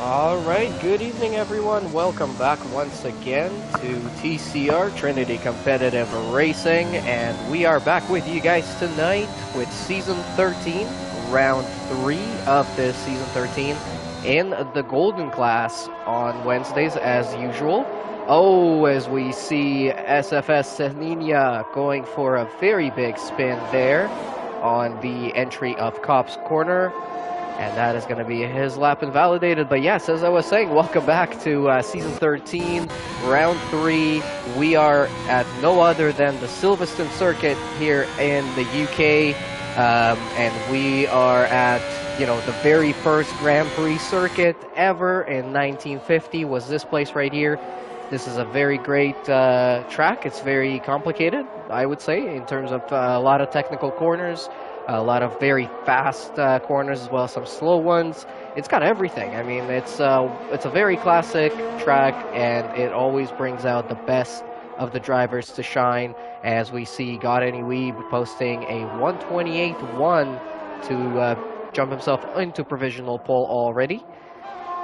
Alright, good evening everyone. Welcome back once again to TCR, Trinity Competitive Racing, and we are back with you guys tonight with Season 13, Round 3 of this Season 13 in the Golden Class on Wednesdays as usual. Oh, as we see SFS Seninia going for a very big spin there on the entry of Cop's Corner. And that is going to be his lap invalidated. But yes, as I was saying, welcome back to Season 13, Round 3. We are at no other than the Silverstone Circuit here in the UK. And we are at, the very first Grand Prix circuit ever in 1950 was this place right here. This is a very great track. It's very complicated, I would say, in terms of a lot of technical corners. A lot of very fast corners as well as some slow ones. It's got everything. I mean, it's a very classic track, and it always brings out the best of the drivers to shine. As we see, Got Any Weeb posting a 128.1 to jump himself into provisional pole already.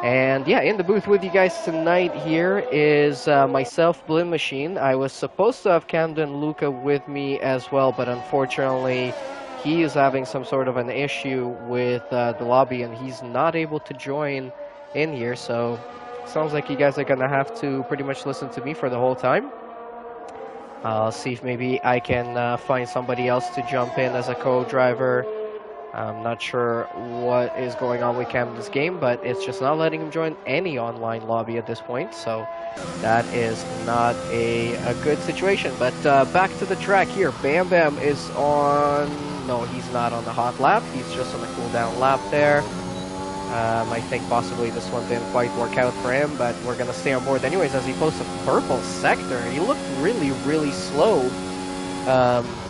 And yeah, in the booth with you guys tonight here is myself, Blim Machine. I was supposed to have Camden Luca with me as well, but unfortunately he is having some sort of an issue with the lobby, and he's not able to join in here, so sounds like you guys are gonna have to pretty much listen to me for the whole time. I'll see if maybe I can find somebody else to jump in as a co-driver. I'm not sure what is going on with Camden's game, but it's just not letting him join any online lobby at this point, so that is not a good situation. But back to the track here. Bam Bam is on... No, he's not on the hot lap. He's just on the cool-down lap there. I think possibly this one didn't quite work out for him, but we're going to stay on board anyways as he posts a purple sector. He looked really, really slow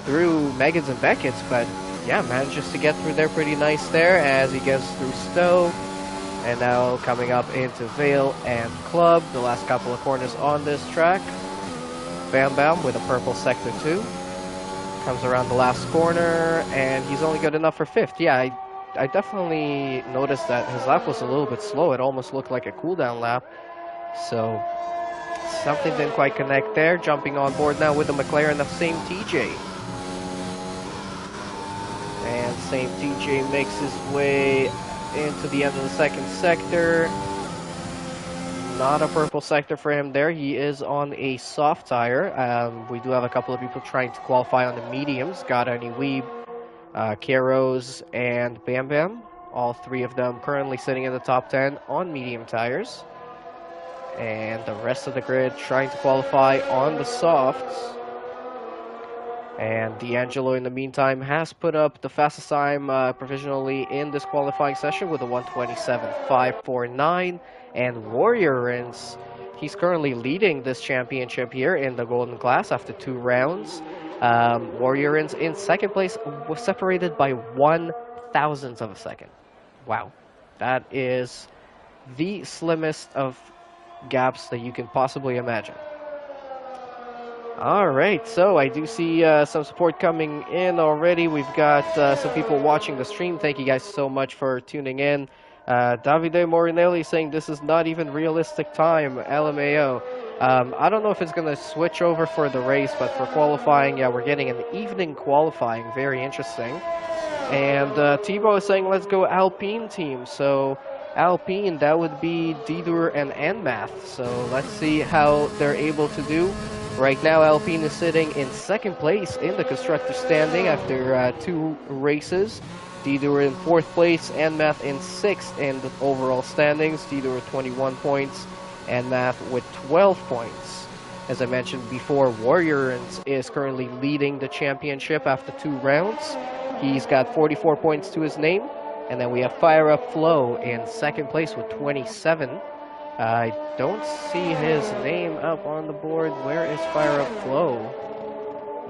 through Megan's and Beckett's, but yeah, manages to get through there pretty nice there as he gets through Stowe. And now coming up into Vale and Club, the last couple of corners on this track. Bam Bam with a purple sector 2. Comes around the last corner, and he's only good enough for 5th. Yeah, I definitely noticed that his lap was a little bit slow. It almost looked like a cooldown lap. So, something didn't quite connect there. Jumping on board now with the McLaren of Same TJ. And Same TJ makes his way into the end of the second sector. Not a purple sector for him there. He is on a soft tire. We do have a couple of people trying to qualify on the mediums. Got Any Weeb, Keros, and Bam Bam. All three of them currently sitting in the top 10 on medium tires. And the rest of the grid trying to qualify on the softs. And D'Angelo, in the meantime, has put up the fastest time provisionally in this qualifying session with a 127.549. And Warrior Rins, he's currently leading this championship here in the Golden Class after 2 rounds. Warrior Rins in second place was separated by 1/1000th of a second. Wow. That is the slimmest of gaps that you can possibly imagine. Alright, so I do see some support coming in already. We've got some people watching the stream. Thank you guys so much for tuning in. Davide Morinelli saying this is not even realistic time, LMAO. I don't know if it's going to switch over for the race, but for qualifying, yeah, we're getting an evening qualifying. Very interesting. And Thibaut is saying let's go Alpine team. So Alpine, that would be Didur and Enmath. So let's see how they're able to do. Right now, Alpine is sitting in second place in the constructor standing after 2 races. Didur in 4th place, Enmath in 6th in the overall standings. Didur with 21 points, Enmath with 12 points. As I mentioned before, Warrior is currently leading the championship after 2 rounds. He's got 44 points to his name. And then we have Fire Up Flow in 2nd place with 27. I don't see his name up on the board. Where is Fire Up Flow?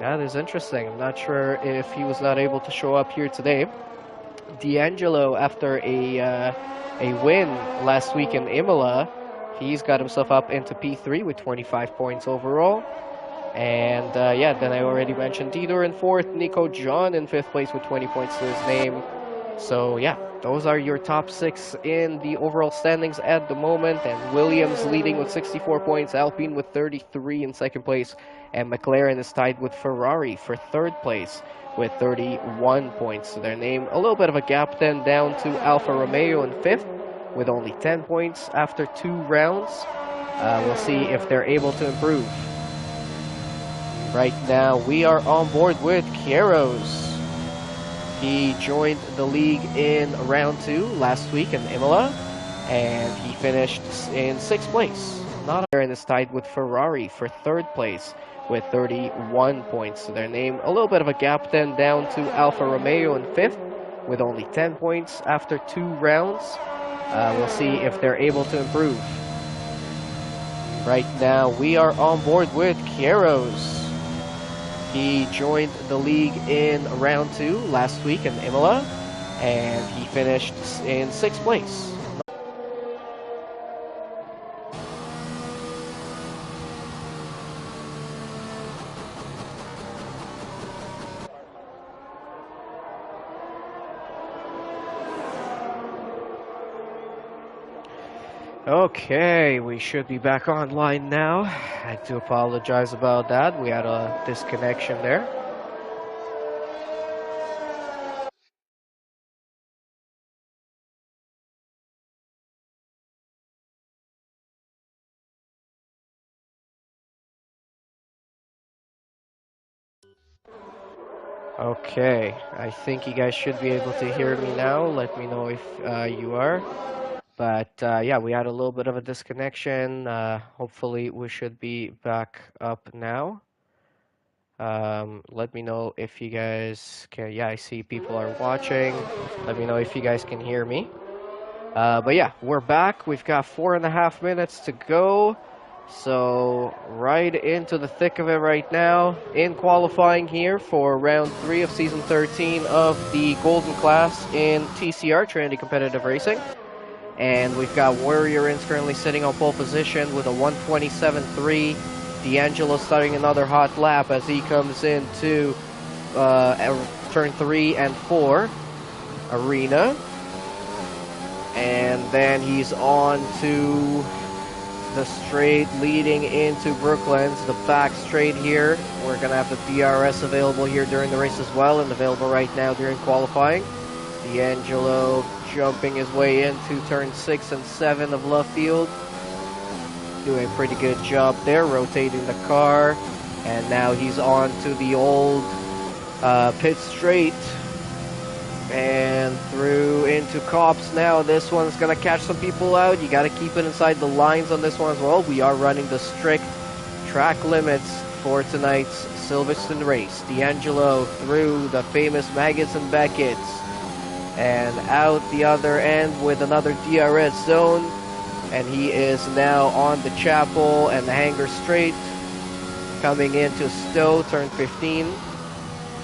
That is interesting. I'm not sure if he was not able to show up here today. D'Angelo, after a win last week in Imola, he's got himself up into P3 with 25 points overall. And yeah, then I already mentioned Didur in 4th, Nico John in 5th place with 20 points to his name. So yeah, those are your top 6 in the overall standings at the moment. And Williams leading with 64 points, Alpine with 33 in second place, and McLaren is tied with Ferrari for third place with 31 points to their name. A little bit of a gap then down to Alfa Romeo in fifth with only 10 points after 2 rounds. We'll see if they're able to improve. Right now, we are on board with Kieros. He joined the league in round 2 last week in Imola, and he finished in 6th place. McLaren is tied with Ferrari for third place with 31 points to their name. A little bit of a gap then down to Alfa Romeo in 5th with only 10 points after 2 rounds. We'll see if they're able to improve. Right now, we are on board with Kieros. He joined the league in round 2 last week in Imola, and he finished in 6th place. Okay, we should be back online now. I do apologize about that. We had a disconnection there. Okay, I think you guys should be able to hear me now. Let me know if you are. But yeah, we had a little bit of a disconnection. Hopefully we should be back up now. Let me know if you guys can. Yeah, I see people are watching. Let me know if you guys can hear me. But yeah, we're back. We've got 4.5 minutes to go. So right into the thick of it right now. In qualifying here for round 3 of season 13 of the Golden Class in TCR, Trinity Competitive Racing. And we've got Warrior Inns currently sitting on pole position with a 127.3. D'Angelo starting another hot lap as he comes into turn 3 and 4 arena. And then he's on to the straight leading into Brooklands, the back straight here. We're going to have the DRS available here during the race as well, and available right now during qualifying. D'Angelo jumping his way into turn 6 and 7 of Love Field. Doing a pretty good job there, rotating the car. And now he's on to the old pit straight. And through into Cops now. This one's going to catch some people out. You got to keep it inside the lines on this one as well. We are running the strict track limits for tonight's Silverstone race. D'Angelo through the famous Maggots and Beckett's. And out the other end with another DRS zone. And he is now on the Chapel and the Hanger Straight. Coming into Stowe, turn 15.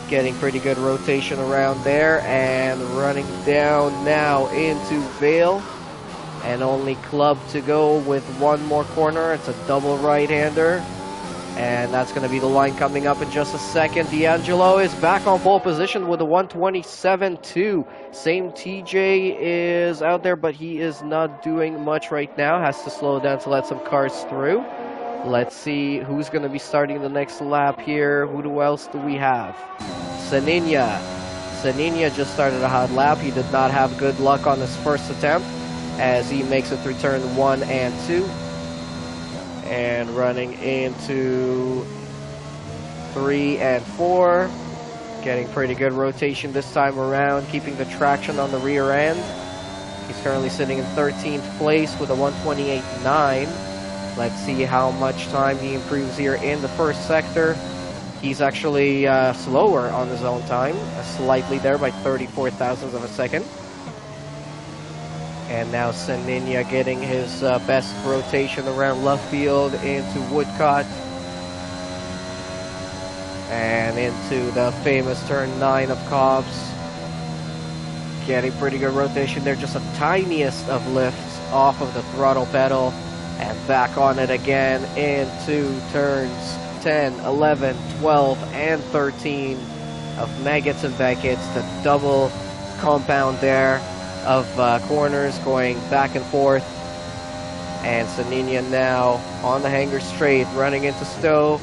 Getting pretty good rotation around there. And running down now into Vale. And only Club to go with one more corner. It's a double right-hander. And that's going to be the line coming up in just a second. D'Angelo is back on pole position with a 127.2. Same TJ is out there, but he is not doing much right now. Has to slow down to let some cars through. Let's see who's going to be starting the next lap here. Who else do we have? Saninya. Saninya just started a hot lap. He did not have good luck on his first attempt as he makes it through turn 1 and 2. And running into 3 and 4. Getting pretty good rotation this time around, keeping the traction on the rear end. He's currently sitting in 13th place with a 128.9. Let's see how much time he improves here in the first sector. He's actually slower on his own time, slightly there by 34 thousandths of a second. And now Saninya getting his best rotation around left field into Woodcott. And into the famous turn 9 of Cobbs. Getting pretty good rotation there, just the tiniest of lifts off of the throttle pedal. And back on it again into turns 10, 11, 12, and 13 of Maggots and Beckett's. The double compound there. of corners going back and forth. And Saninia now on the hanger straight, running into Stowe.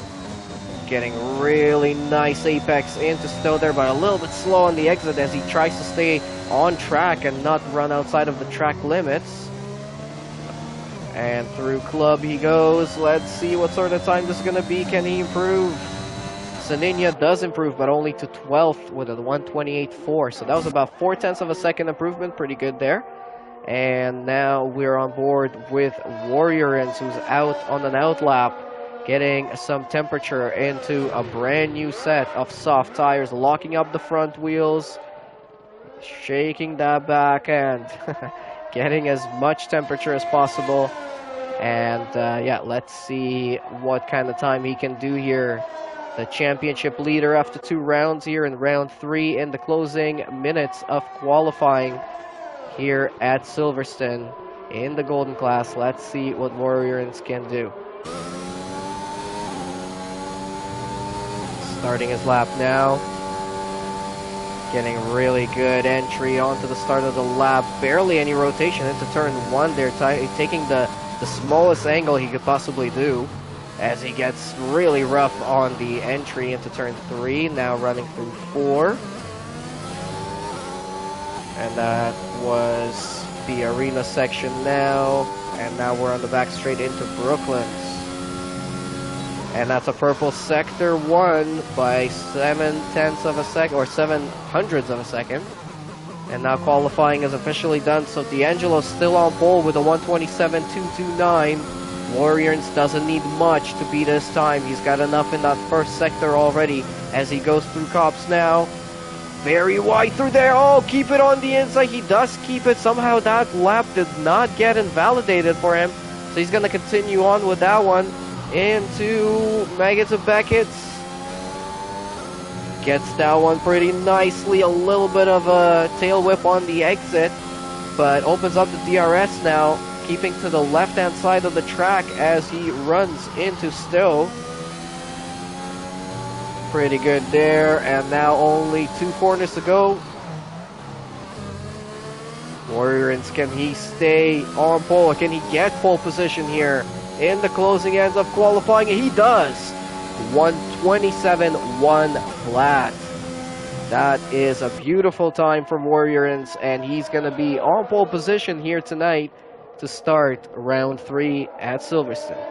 Getting really nice apex into Stowe there, but a little bit slow on the exit as he tries to stay on track and not run outside of the track limits. And through club he goes. Let's see what sort of time this is going to be. Can he improve? Saninia does improve, but only to 12th with a 128.4. So that was about 0.4 of a second improvement. Pretty good there. And now we're on board with Warriorins, who's out on an outlap, getting some temperature into a brand new set of soft tires, locking up the front wheels, shaking that back end, getting as much temperature as possible. And yeah, let's see what kind of time he can do here. The championship leader after 2 rounds here in round 3 in the closing minutes of qualifying here at Silverstone in the golden class. Let's see what Warriorins can do. Starting his lap now. Getting really good entry onto the start of the lap. Barely any rotation into turn 1 there, taking the smallest angle he could possibly do as he gets really rough on the entry into turn 3. Now running through 4. And that was the arena section now. And now we're on the back straight into Brooklands. And that's a purple sector 1 by 0.7 of a second, or 0.07 of a second. And now qualifying is officially done. So D'Angelo's still on pole with a 127.229. Warriors doesn't need much to beat his time. He's got enough in that first sector already as he goes through Cops now. Very wide through there. Oh, keep it on the inside. He does keep it. Somehow that lap did not get invalidated for him. So he's going to continue on with that one into Maggots of Beckett's. Gets that one pretty nicely. A little bit of a tail whip on the exit, but opens up the DRS now, keeping to the left-hand side of the track as he runs into Stowe. Pretty good there, and now only 2 corners to go. Warriors, can he stay on pole? Can he get pole position here in the closing ends of qualifying? And he does. 127.1 flat. That is a beautiful time from Warriors, and he's going to be on pole position here tonight to start round 3 at Silverstone.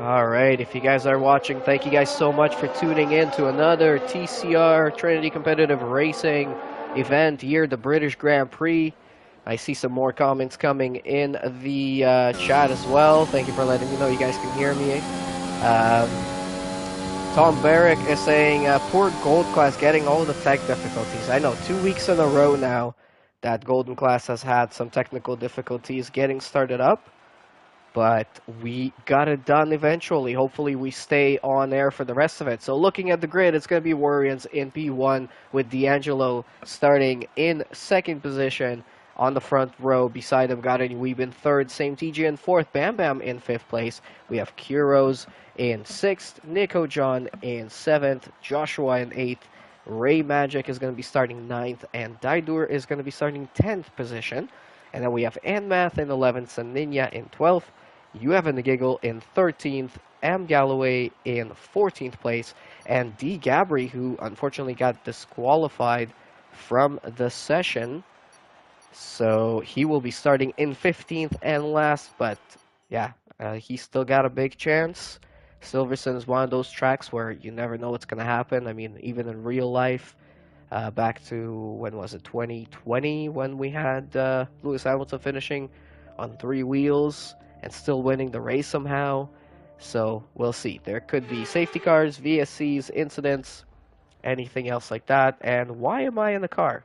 Alright, if you guys are watching, thank you guys so much for tuning in to another TCR Trinity Competitive Racing event here, the British Grand Prix. I see some more comments coming in the chat as well. Thank you for letting me know you guys can hear me. Tom Barrick is saying, poor Gold Class getting all the tech difficulties. I know, 2 weeks in a row now that Golden Class has had some technical difficulties getting started up. But we got it done eventually. Hopefully we stay on air for the rest of it. So looking at the grid, it's going to be Warriors in P1 with D'Angelo starting in 2nd position on the front row. Beside him, got Weeb in 3rd. Same TG in 4th. Bam Bam in 5th place. We have Kuros in 6th. Nico John in 7th. Joshua in 8th. Ray Magic is going to be starting 9th. And Daidur is going to be starting 10th position. And then we have Anmath in 11th. Saninya in 12th. You have the Giggle in 13th, M. Galloway in 14th place, and D. Gabry, who unfortunately got disqualified from the session. So he will be starting in 15th and last, but yeah, he's still got a big chance. Silverstone is one of those tracks where you never know what's going to happen. I mean, even in real life, back to, when was it, 2020, when we had Lewis Hamilton finishing on 3 wheels and still winning the race somehow. So we'll see. There could be safety cars, VSCs, incidents, anything else like that. And why am I in the car?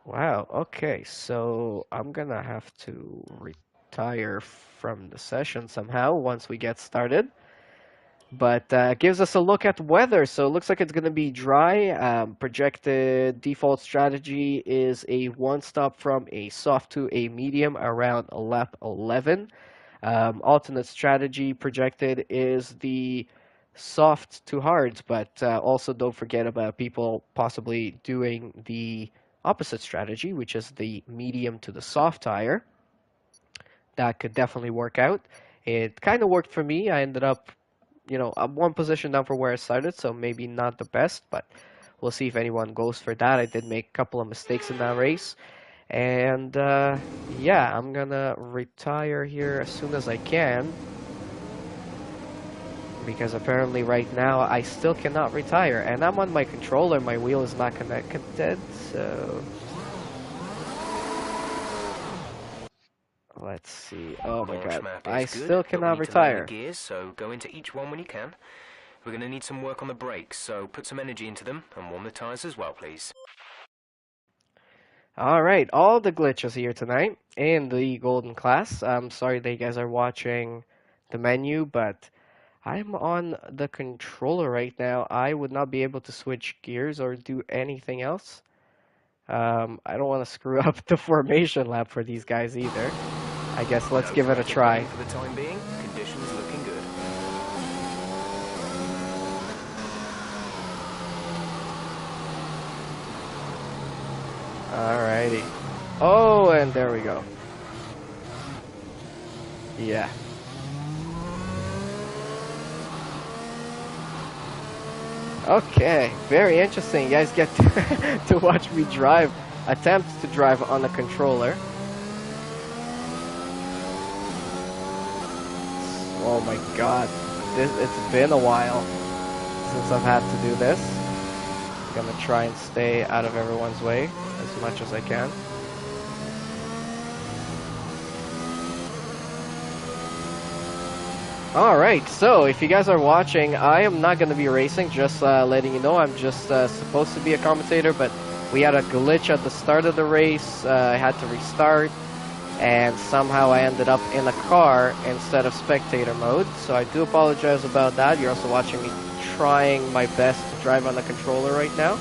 Wow, okay, so I'm gonna have to retire from the session somehow once we get started. But gives us a look at weather. So it looks like it's going to be dry. Projected default strategy is a one stop from a soft to a medium around lap 11. Alternate strategy projected is the soft to hard, but also don't forget about people possibly doing the opposite strategy, which is the medium to the soft tire. That could definitely work out. It kind of worked for me. I ended up, I'm one position down for where I started, so maybe not the best, but we'll see if anyone goes for that. I did make a couple of mistakes in that race. And yeah, I'm gonna retire here as soon as I can. Because apparently right now I still cannot retire. And I'm on my controller, my wheel is not connected, so... Let's see. Oh my god. I still cannot retire. Gears, so go into each one when you can. We're going to need some work on the brakes, so put some energy into them and warm the tires as well, please. Alright, all the glitches here tonight in the golden class. I'm sorry that you guys are watching the menu, but I'm on the controller right now. I would not be able to switch gears or do anything else. I don't want to screw up the formation lap for these guys either. I guess let's give it a try. For the time being, conditions looking good. Alrighty. Oh, and there we go. Yeah. Okay, very interesting. You guys get to watch me attempt to drive on the controller. Oh my god, it's been a while since I've had to do this. I'm gonna try and stay out of everyone's way as much as I can. Alright, so if you guys are watching, I am not going to be racing, just letting you know. I'm just supposed to be a commentator, but we had a glitch at the start of the race. I had to restart, and somehow I ended up in a car instead of spectator mode. So I do apologize about that. You're also watching me trying my best to drive on the controller right now.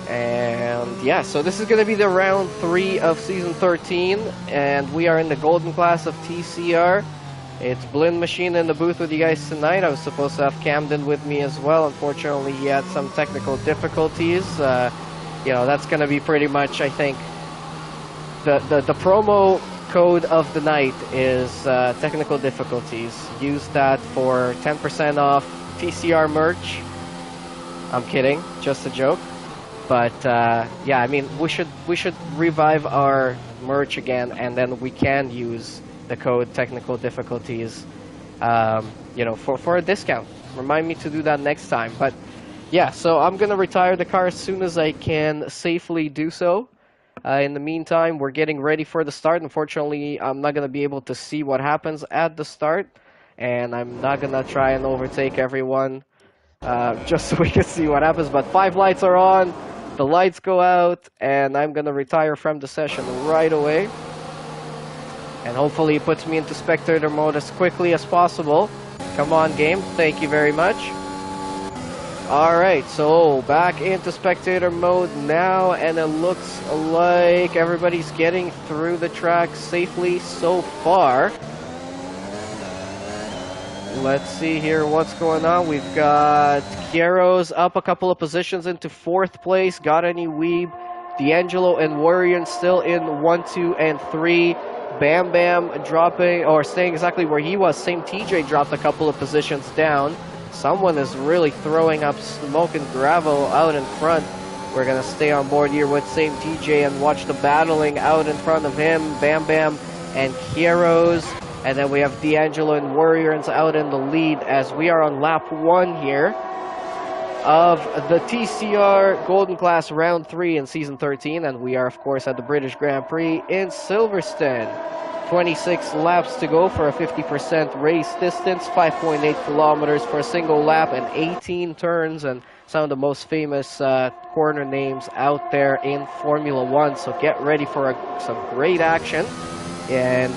And yeah, so this is going to be the round 3 of season 13, and we are in the golden class of TCR. It's Blind Machine in the booth with you guys tonight. I was supposed to have Camden with me as well. Unfortunately, he had some technical difficulties. That's going to be pretty much, I think, the promo code of the night is technical difficulties. Use that for 10% off TCR merch. I'm kidding, just a joke. But yeah, I mean, we should revive our merch again, and then we can use the code technical difficulties, for a discount. Remind me to do that next time. But yeah, so I'm gonna retire the car as soon as I can safely do so. In the meantime, we're getting ready for the start. Unfortunately, I'm not gonna be able to see what happens at the start, and I'm not gonna try and overtake everyone just so we can see what happens. But 5 lights are on. The lights go out, and I'm going to retire from the session right away. And hopefully it puts me into spectator mode as quickly as possible. Come on, game. Thank you very much. Alright, so back into spectator mode now, and it looks like everybody's getting through the track safely so far. Let's see here what's going on. We've got Kieros up a couple of positions into 4th place. Got any Weeb. D'Angelo and Warrior still in 1, 2, and 3. Bam Bam dropping, or staying exactly where he was. Same TJ dropped a couple of positions down. Someone is really throwing up smoke and gravel out in front. We're going to stay on board here with same TJ and watch the battling out in front of him. Bam Bam and Kieros. And then we have D'Angelo and Warriors out in the lead as we are on lap 1 here of the TCR Golden Class Round 3 in Season 13. And we are, of course, at the British Grand Prix in Silverstone. 26 laps to go for a 50% race distance, 5.8 kilometers for a single lap, and 18 turns, and some of the most famous corner names out there in Formula 1. So get ready for some great action. And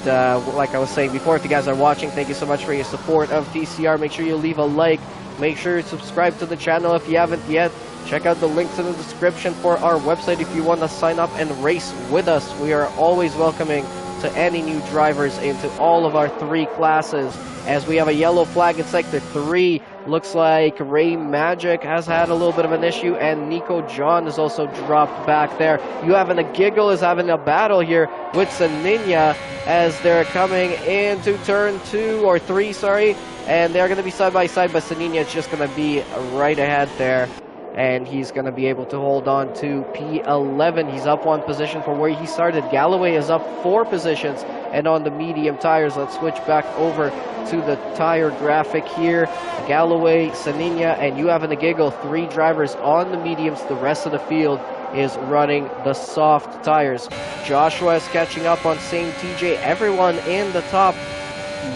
like I was saying before, if you guys are watching, thank you so much for your support of TCR. Make sure you leave a like. Make sure you subscribe to the channel if you haven't yet. Check out the links in the description for our website if you want to sign up and race with us. We are always welcoming to any new drivers into all of our 3 classes. As we have a yellow flag in Sector 3, looks like Ray Magic has had a little bit of an issue, and Nico John is also dropped back there. You having a giggle is having a battle here with Saninya as they're coming into turn 2 or 3, sorry, and they're going to be side by side, but Saninya is just going to be right ahead there. And he's going to be able to hold on to P11. He's up 1 position from where he started. Galloway is up 4 positions. And on the medium tires, let's switch back over to the tire graphic here. Galloway, Saninya, and You Having a Giggle, 3 drivers on the mediums. The rest of the field is running the soft tires. Joshua is catching up on same TJ. Everyone in the top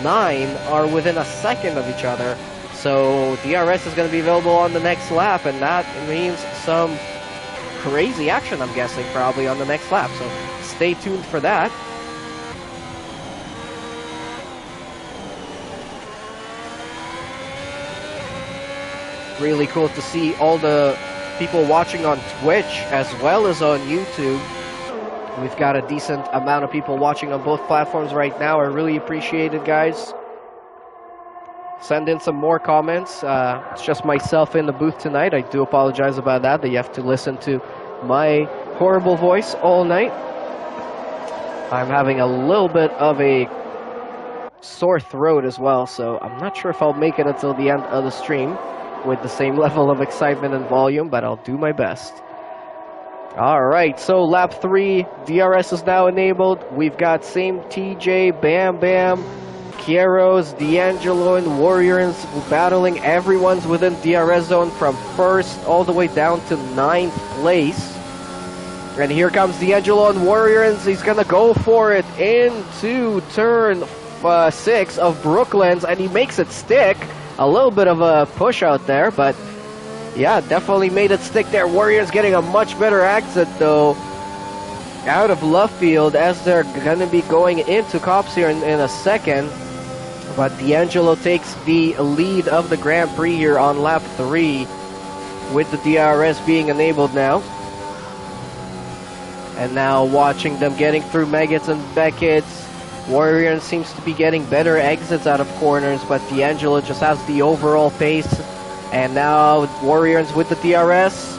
9 are within a second of each other. So DRS is going to be available on the next lap, and that means some crazy action, I'm guessing, probably on the next lap. So stay tuned for that. Really cool to see all the people watching on Twitch as well as on YouTube. We've got a decent amount of people watching on both platforms right now. I really appreciate it, guys. Send in some more comments. It's just myself in the booth tonight. I do apologize about that you have to listen to my horrible voice all night. I'm having a little bit of a sore throat as well, so I'm not sure if I'll make it until the end of the stream with the same level of excitement and volume, but I'll do my best. Alright, so lap 3, DRS is now enabled. We've got same TJ, Bam Bam, Kieros, D'Angelo, and Warriors battling. Everyone's within DRS zone from 1st all the way down to 9th place. And here comes D'Angelo and Warriors. He's gonna go for it into turn 6 of Brooklands, and he makes it stick. A little bit of a push out there, but yeah, definitely made it stick there. Warriors getting a much better exit though out of left field as they're gonna be going into cops here in a second. But D'Angelo takes the lead of the Grand Prix here on lap 3 with the DRS being enabled now. And now watching them getting through Meggetts and Beckett's. Warrior seems to be getting better exits out of corners, but D'Angelo just has the overall pace. And now Warriors with the DRS.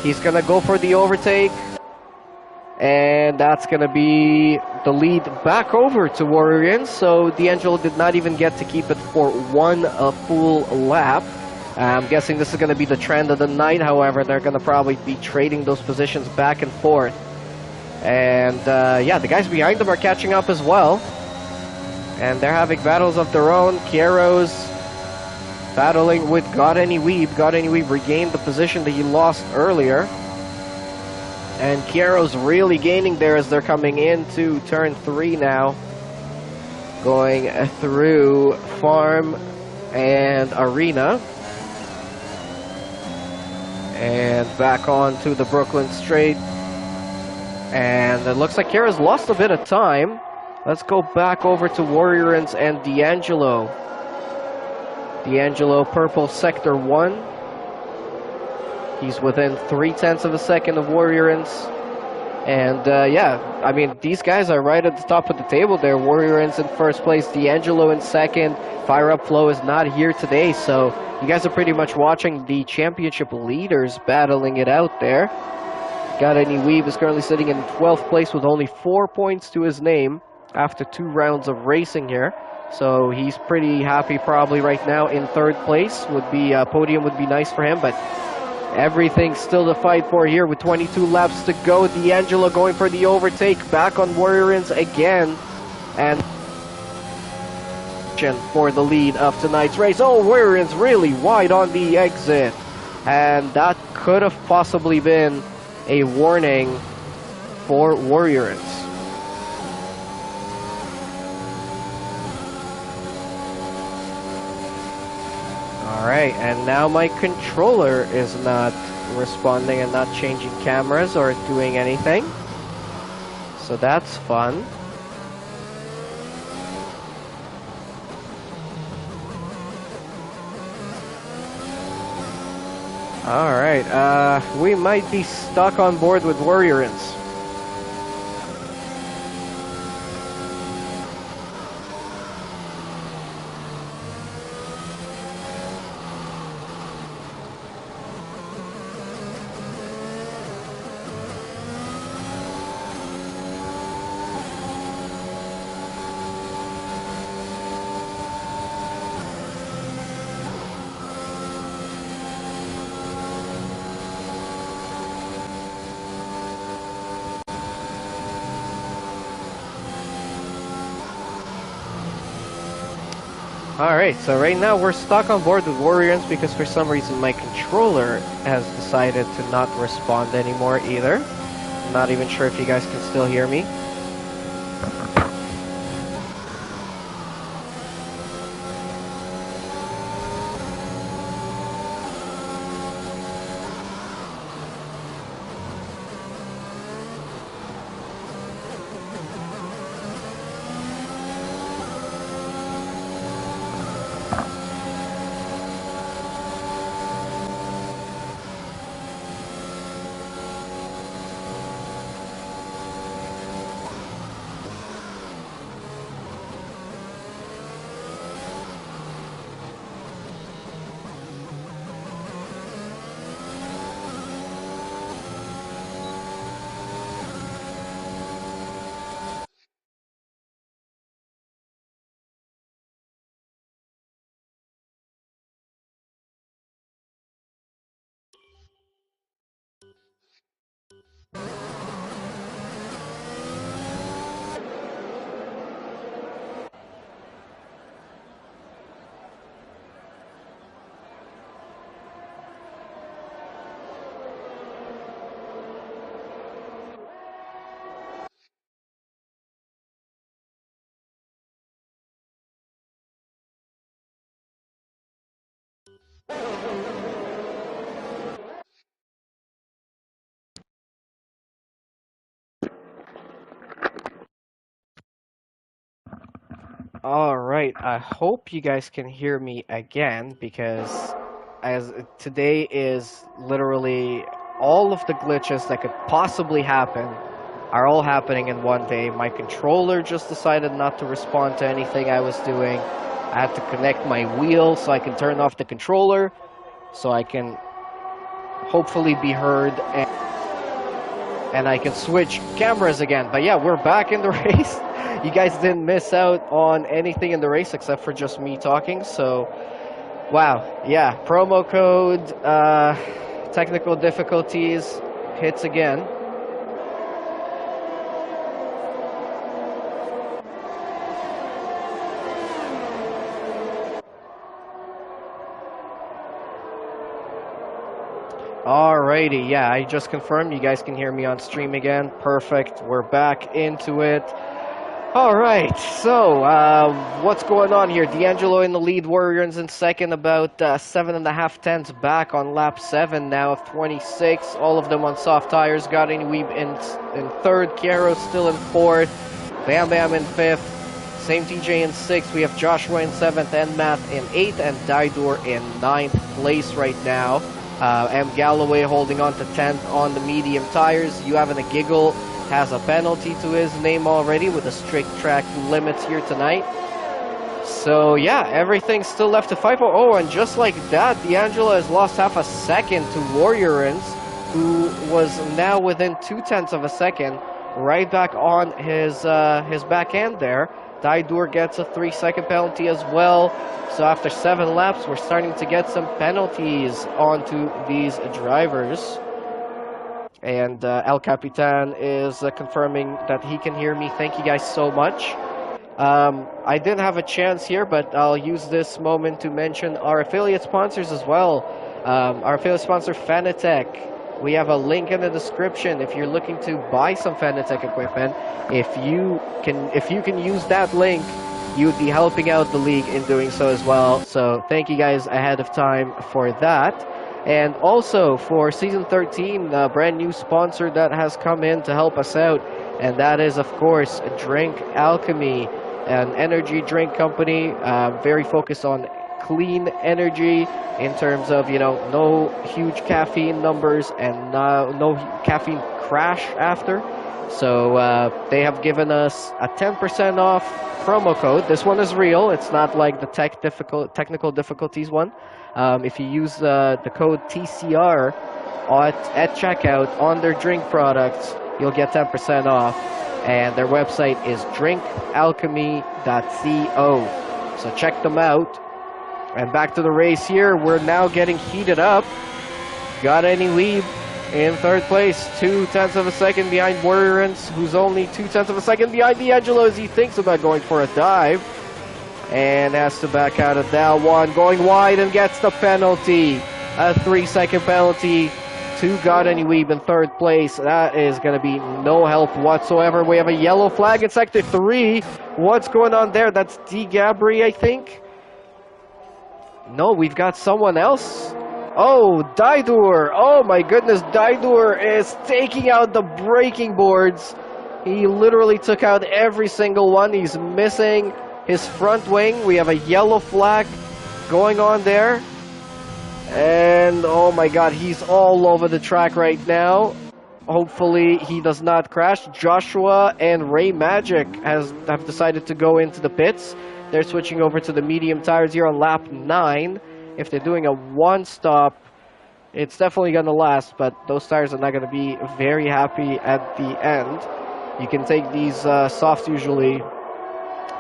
He's going to go for the overtake. And that's going to be the lead back over to Warriors. So D'Angelo did not even get to keep it for one full lap. I'm guessing this is going to be the trend of the night. However, they're going to probably be trading those positions back and forth. And yeah, the guys behind them are catching up as well. And they're having battles of their own. Kieros battling with God Any Weeb. God Any Weeb regained the position that he lost earlier. And Kieros really gaining there as they're coming into turn 3 now. Going through Farm and Arena. And back on to the Brooklyn Straight. And it looks like Kieros lost a bit of time. Let's go back over to Warriors and D'Angelo. D'Angelo, purple sector 1. He's within 0.3 of a second of Warriors. And yeah, I mean, these guys are right at the top of the table there. Warriors in first place, D'Angelo in second. Fire Up Flow is not here today, so you guys are pretty much watching the championship leaders battling it out there. God Any Weave is currently sitting in 12th place with only 4 points to his name after 2 rounds of racing here. So he's pretty happy probably right now in 3rd place. Would be podium would be nice for him, but everything's still to fight for here with 22 laps to go. D'Angelo going for the overtake, back on Warriors again, and for the lead of tonight's race. Oh, Warriors really wide on the exit, and that could have possibly been a warning for Warriors. Alright, and now my controller is not responding and not changing cameras or doing anything. So that's fun. Alright, we might be stuck on board with Warriorins. Alright, so right now we're stuck on board with Warriors because for some reason my controller has decided to not respond anymore either. I'm not even sure if you guys can still hear me. Alright, I hope you guys can hear me again because as today is literally all of the glitches that could possibly happen are all happening in one day. My controller just decided not to respond to anything I was doing. I had to connect my wheel so I can turn off the controller so I can hopefully be heard and I can switch cameras again. But yeah, we're back in the race. You guys didn't miss out on anything in the race except for just me talking. So, wow. Yeah, promo code, technical difficulties hits again. Alrighty, yeah, I just confirmed you guys can hear me on stream again. Perfect, we're back into it. Alright, so, what's going on here? D'Angelo in the lead, Warriors in second, about 7.5 tenths back on lap 7 now of 26. All of them on soft tires. Gotti Weeb in third, Kiero still in fourth, Bam Bam in fifth, same TJ in sixth. We have Joshua in seventh, and Matt in eighth, and Daidur in ninth place right now. M. Galloway holding on to 10th on the medium tires. You having a giggle has a penalty to his name already with the strict track limits here tonight. So yeah, everything's still left to fight for. Oh, and just like that, D'Angelo has lost half a second to Warriorins, who was now within 0.2 of a second, right back on his back end there. Daidur gets a 3-second penalty as well. So after 7 laps, we're starting to get some penalties onto these drivers. And El Capitan is confirming that he can hear me. Thank you guys so much. I didn't have a chance here, but I'll use this moment to mention our affiliate sponsors as well. Our affiliate sponsor, Fanatec. We have a link in the description if you're looking to buy some Fanatec equipment. If you can use that link, you'd be helping out the league in doing so as well. So thank you guys ahead of time for that. And also for Season 13, a brand new sponsor that has come in to help us out. And that is, of course, Drink Alchemy, an energy drink company very focused on clean energy in terms of, you know, no huge caffeine numbers and no caffeine crash after. So they have given us a 10% off promo code. This one is real. It's not like the technical difficulties one. If you use the code TCR at checkout on their drink products, you'll get 10% off. And their website is drinkalchemy.co. So check them out. And back to the race here. We're now getting heated up. Got any lead in third place, 0.2 of a second behind Warriorance, who's only 0.2 of a second behind D'Angelo as he thinks about going for a dive. And has to back out of that one, going wide and gets the penalty. A 3-second penalty to Got Any Weeb in third place. That is going to be no help whatsoever. We have a yellow flag in Sector 3. What's going on there? That's D. Gabri, I think. No, we've got someone else. Oh, Daidur. Oh my goodness, Daidur is taking out the braking boards. He literally took out every single one. He's missing his front wing. We have a yellow flag going on there. And oh my god, he's all over the track right now. Hopefully he does not crash. Joshua and Ray Magic have decided to go into the pits. They're switching over to the medium tires here on lap 9. If they're doing a one-stop, it's definitely going to last, but those tires are not going to be very happy at the end. You can take these softs usually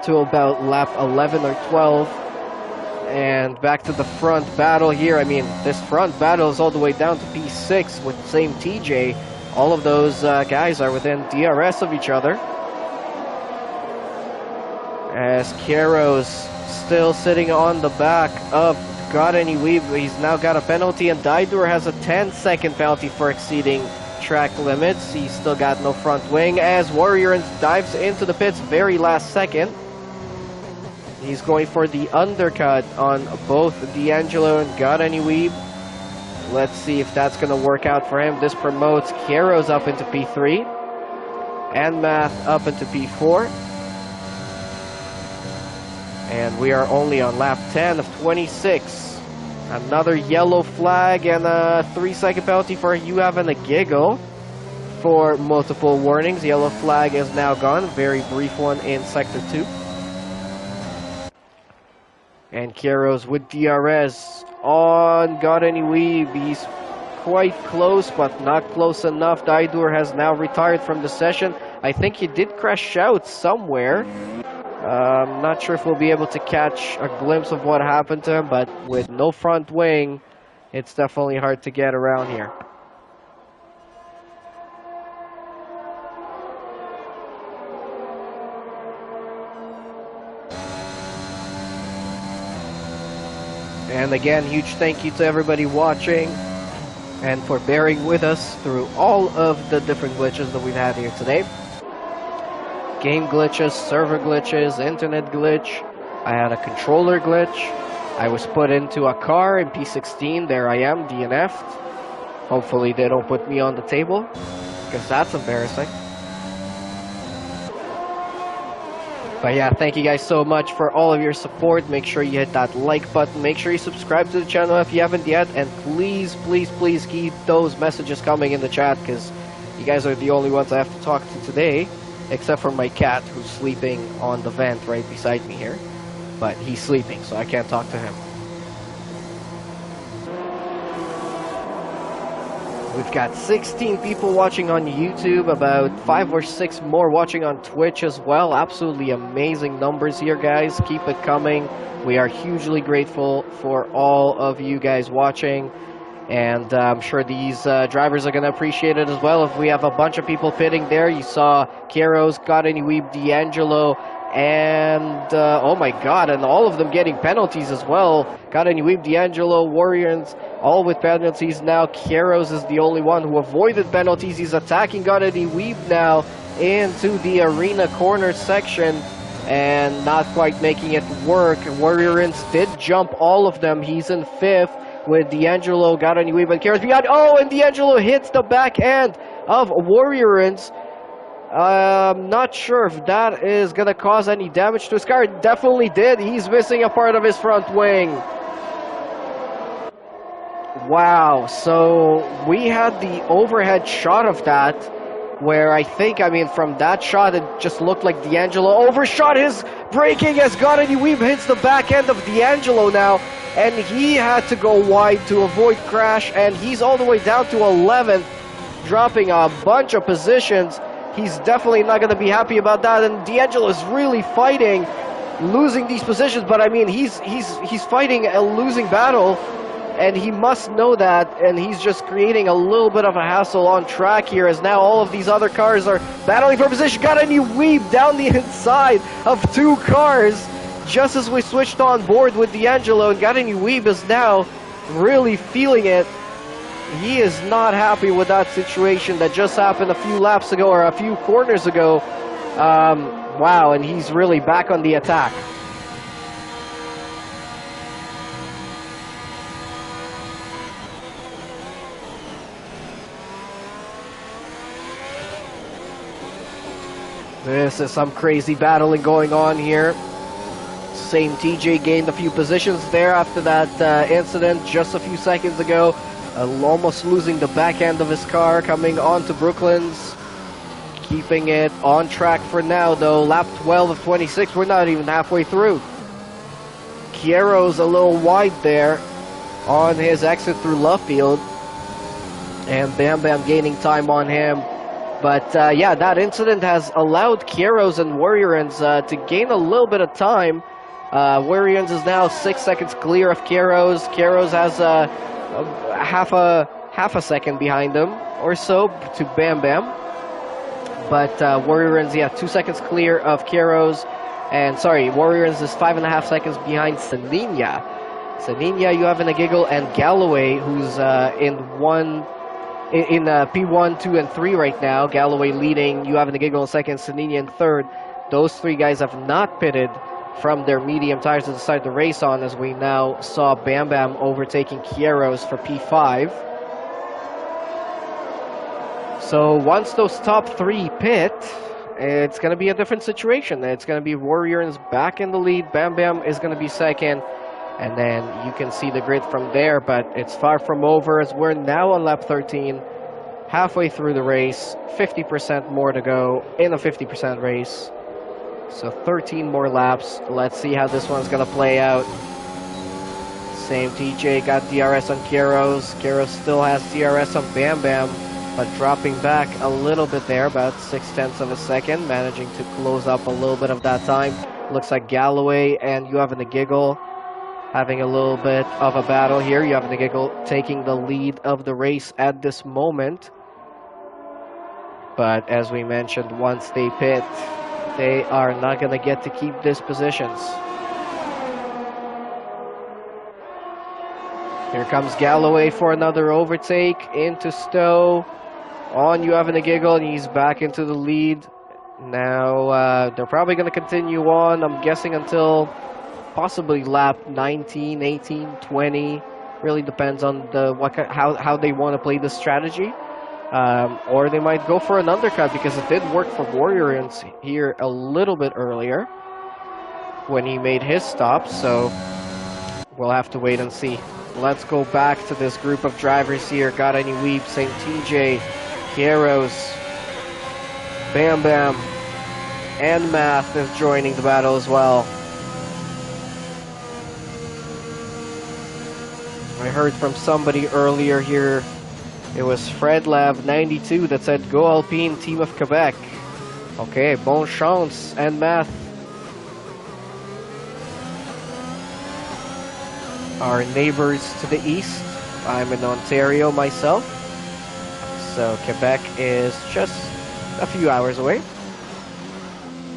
to about lap 11 or 12. And back to the front battle here. I mean, this front battle is all the way down to P6 with the same TJ. All of those guys are within DRS of each other. As Kero's still sitting on the back of Got Any Weeb. He's now got a penalty, and Daidur has a 10-second penalty for exceeding track limits. He's still got no front wing as Warriorance dives into the pits very last second. He's going for the undercut on both D'Angelo and Got Any Weeb. Let's see if that's going to work out for him. This promotes Kero's up into P3 and Math up into P4. And we are only on lap 10 of 26. Another yellow flag and a 3-second penalty for You Having a Giggle for multiple warnings. Yellow flag is now gone. Very brief one in Sector 2. And Kero's with DRS on Got Any Weeb. He's quite close, but not close enough. Daidur has now retired from the session. I think he did crash out somewhere. I'm not sure if we'll be able to catch a glimpse of what happened to him, but with no front wing, it's definitely hard to get around here. And again, huge thank you to everybody watching and for bearing with us through all of the different glitches that we've had here today. Game glitches, server glitches, internet glitch. I had a controller glitch. I was put into a car in P16. There I am, DNF'd. Hopefully they don't put me on the table, because that's embarrassing. But yeah, thank you guys so much for all of your support. Make sure you hit that like button. Make sure you subscribe to the channel if you haven't yet. And please, please, please keep those messages coming in the chat, because you guys are the only ones I have to talk to today. Except for my cat, who's sleeping on the vent right beside me here. But he's sleeping, so I can't talk to him. We've got 16 people watching on YouTube, about 5 or 6 more watching on Twitch as well. Absolutely amazing numbers here, guys. Keep it coming. We are hugely grateful for all of you guys watching. And I'm sure these drivers are going to appreciate it as well. If we have a bunch of people pitting there, you saw Kero's, Got Any Weeb, D'Angelo, and oh my god, and all of them getting penalties as well. Got Any Weeb, D'Angelo, Warriors, all with penalties now. Kero's is the only one who avoided penalties. He's attacking Got Any Weeb now into the arena corner section and not quite making it work. Warriors did jump all of them. He's in 5th. With D'Angelo, Got Any Weeb, and Kero's behind. Oh, and D'Angelo hits the back end of Warriorance. Not sure if that is going to cause any damage to his car. It definitely did. He's missing a part of his front wing. Wow, so we had the overhead shot of that, where I mean, from that shot, it just looked like D'Angelo overshot his braking as Gottany Weeb hits the back end of D'Angelo now, and he had to go wide to avoid crash, and he's all the way down to 11th, dropping a bunch of positions. He's definitely not going to be happy about that, and D'Angelo is really fighting, losing these positions, but I mean, he's fighting a losing battle, and he must know that, and he's just creating a little bit of a hassle on track here, as now all of these other cars are battling for position. Got a new weave down the inside of two cars, just as we switched on board with D'Angelo, and Got a new weave is now really feeling it. He is not happy with that situation that just happened a few laps ago, or a few corners ago. Wow, and he's really back on the attack. This is some crazy battling going on here. Same TJ gained a few positions there after that incident just a few seconds ago. Almost losing the back end of his car, coming onto Brooklyn's. Keeping it on track for now, though. Lap 12 of 26, we're not even halfway through. Kiero's a little wide there on his exit through Lovefield. And Bam Bam gaining time on him. But yeah, that incident has allowed Kieros and Warriorans to gain a little bit of time. Warriorans is now 6 seconds clear of Kieros. Kieros has half a second behind him or so to Bam Bam. But Warriorans, yeah, 2 seconds clear of Kieros. And sorry, Warriorans is 5.5 seconds behind Saninya. Saninya, you have in a giggle, and Galloway, who's in P1, 2, and 3 right now. Galloway leading, you have in a giggle in second, Saninya in third. Those three guys have not pitted from their medium tires to decide the race on, as we now saw Bam Bam overtaking Kieros for P5. So once those top three pit, it's going to be a different situation. It's going to be Warriors back in the lead. Bam Bam is going to be second. And then you can see the grid from there, but it's far from over, as we're now on lap 13, halfway through the race, 50% more to go in a 50% race. So 13 more laps. Let's see how this one's going to play out. Same TJ got DRS on Kieros. Kieros still has DRS on Bam Bam, but dropping back a little bit there, about 0.6 of a second, managing to close up a little bit of that time. Looks like Galloway and you have in the giggle having a little bit of a battle here. You have the giggle taking the lead of the race at this moment. But as we mentioned, once they pit, they are not going to get to keep these positions. Here comes Galloway for another overtake into Stowe. On you have in a giggle, and he's back into the lead. Now they're probably going to continue on, I'm guessing, until possibly lap 19, 18, 20. Really depends on how they want to play this strategy. Or they might go for an undercut, because it did work for Warriors here a little bit earlier when he made his stop. So we'll have to wait and see. Let's go back to this group of drivers here. Got any Weep, St. TJ, Kieros, Bam Bam, and Math is joining the battle as well. I heard from somebody earlier here, it was FredLav92 that said, "Go Alpine, Team of Quebec." Okay, bon chance and Math. Our neighbors to the east. I'm in Ontario myself, so Quebec is just a few hours away.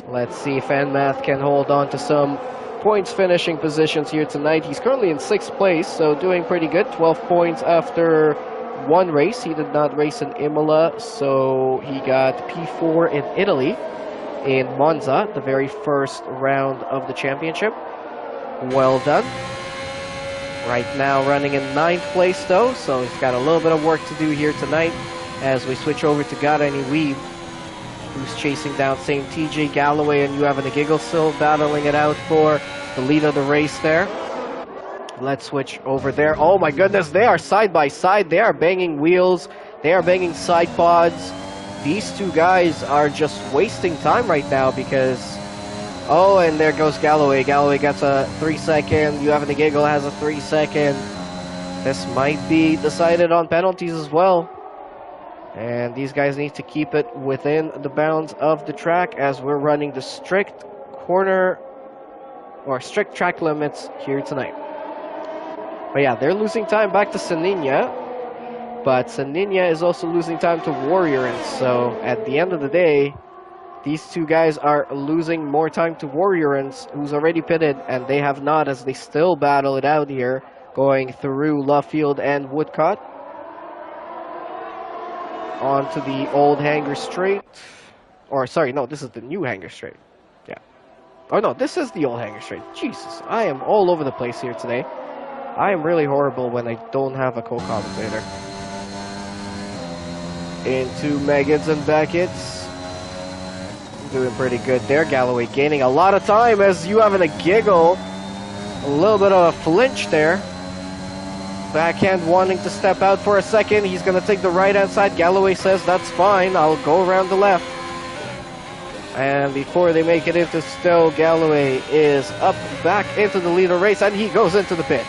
Let's see if Math can hold on to some points finishing positions here tonight. He's currently in 6th place, so doing pretty good. 12 points after one race. He did not race in Imola, so he got P4 in Italy, in Monza, the very first round of the championship. Well done. Right now running in 9th place though, so he's got a little bit of work to do here tonight as we switch over to Garani Weeb, who's chasing down same TJ. Galloway and You Having a Giggle still battling it out for the lead of the race there. Let's switch over there. Oh my goodness, they are side by side. They are banging wheels. They are banging side pods. These two guys are just wasting time right now because... Oh, and there goes Galloway. Galloway gets a 3-second. You Having a Giggle has a 3-second. This might be decided on penalties as well. And these guys need to keep it within the bounds of the track as we're running the strict track limits here tonight. But yeah, they're losing time back to Saninya. But Saninya is also losing time to Warrior. And so at the end of the day, these two guys are losing more time to Warrior, who's already pitted, and they have not, as they still battle it out here, going through Love Field and Woodcut. Onto the old Hanger Straight. Or, sorry, no, this is the new Hanger Straight. Yeah. Oh, no, this is the old Hanger Straight. Jesus, I am all over the place here today. I am really horrible when I don't have a co-commentator. Into Megans and Beckett's. Doing pretty good there. Galloway gaining a lot of time as You Having a Giggle. A little bit of a flinch there. Backhand wanting to step out for a second. He's going to take the right-hand side. Galloway says, that's fine. I'll go around the left. And before they make it into Stowe, Galloway is up back into the leader race. And he goes into the pits.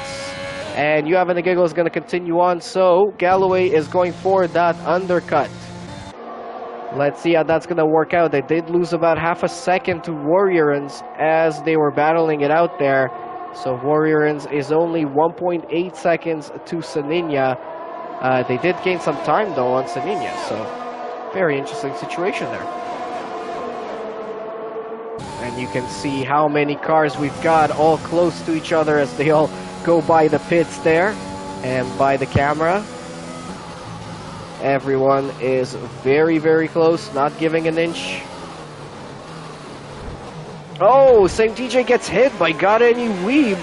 And You Having a Giggle is going to continue on. So Galloway is going for that undercut. Let's see how that's going to work out. They did lose about half a second to Warriorans as they were battling it out there. So Warriorans is only 1.8 seconds to Saninya. They did gain some time though on Saninya. So very interesting situation there. And you can see how many cars we've got all close to each other as they all go by the pits there and by the camera. Everyone is very, very close, not giving an inch. Oh, Same TJ gets hit by Godeni Weeb.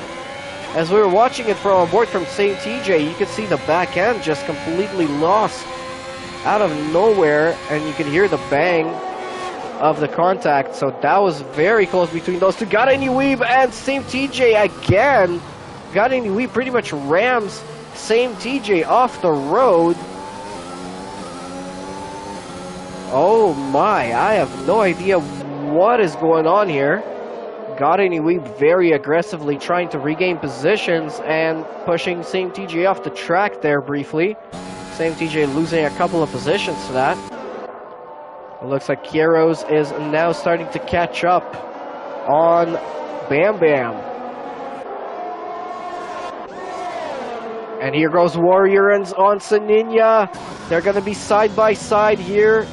As we were watching it from aboard from Same TJ, you could see the back end just completely lost out of nowhere, and you could hear the bang of the contact. So that was very close between those two. Godeni Weeb and Same TJ again. Godeni Weeb pretty much rams Same TJ off the road. Oh my, I have no idea what is going on here. Godeni Weeb very aggressively trying to regain positions and pushing Same TJ off the track there briefly. Same TJ losing a couple of positions to that. It looks like Kieros is now starting to catch up on Bam Bam. And here goes Warriorans on Saninya. They're going to be side by side here.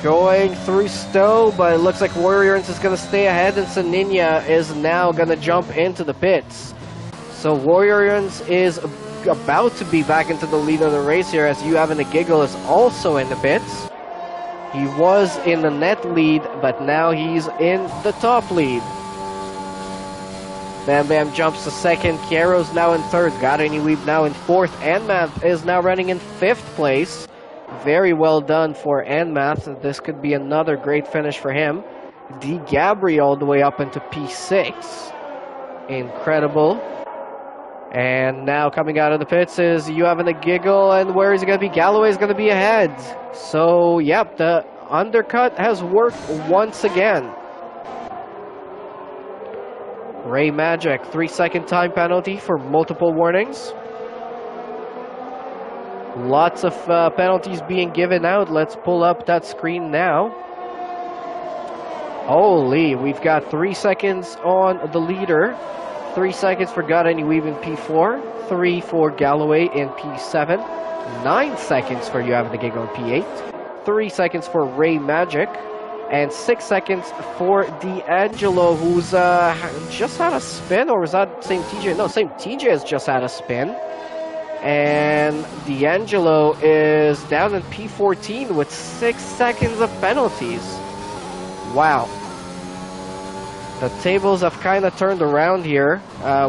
Going through Stowe, but it looks like Warriorans is going to stay ahead, and Saninya is now going to jump into the pits. So Warriorans is about to be back into the lead of the race here, as You Having a Giggle is also in the pits. He was in the net lead, but now he's in the top lead. Bam Bam jumps to second, Kiero's now in third, Godeni Weeb now in fourth, Anmath is now running in fifth place. Very well done for Anmath. This could be another great finish for him. D. Gabri all the way up into P6. Incredible. And now coming out of the pits is You Having a Giggle, and where is he going to be? Galloway is going to be ahead. So, yep, the undercut has worked once again. Ray Magic, 3-second time penalty for multiple warnings. Lots of penalties being given out. Let's pull up that screen now. Holy, we've got 3 seconds on the leader. 3 seconds for Godeni Weeb in P4. 3 for Galloway in P7. 9 seconds for You Having a Giggle in P8. 3 seconds for Ray Magic. And 6 seconds for D'Angelo, who's just had a spin. Or was that Same TJ? No, Same TJ has just had a spin. And D'Angelo is down in P14 with 6 seconds of penalties. Wow. The tables have kind of turned around here.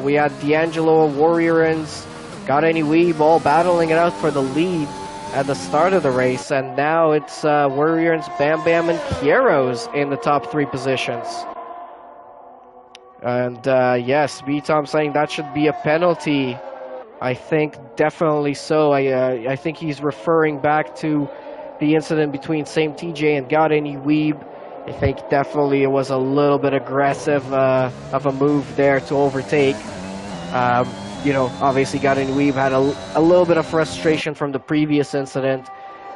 We had D'Angelo, Warriorans, Godeni Weeb all battling it out for the lead at the start of the race, and now it's Warriors, Bam Bam, and Kieros in the top 3 positions. And yes, B-Tom saying that should be a penalty. I think definitely so. I think he's referring back to the incident between Same TJ and Got Any Weeb. I think definitely it was a little bit aggressive of a move there to overtake. You know, obviously Got Any Weeb had a little bit of frustration from the previous incident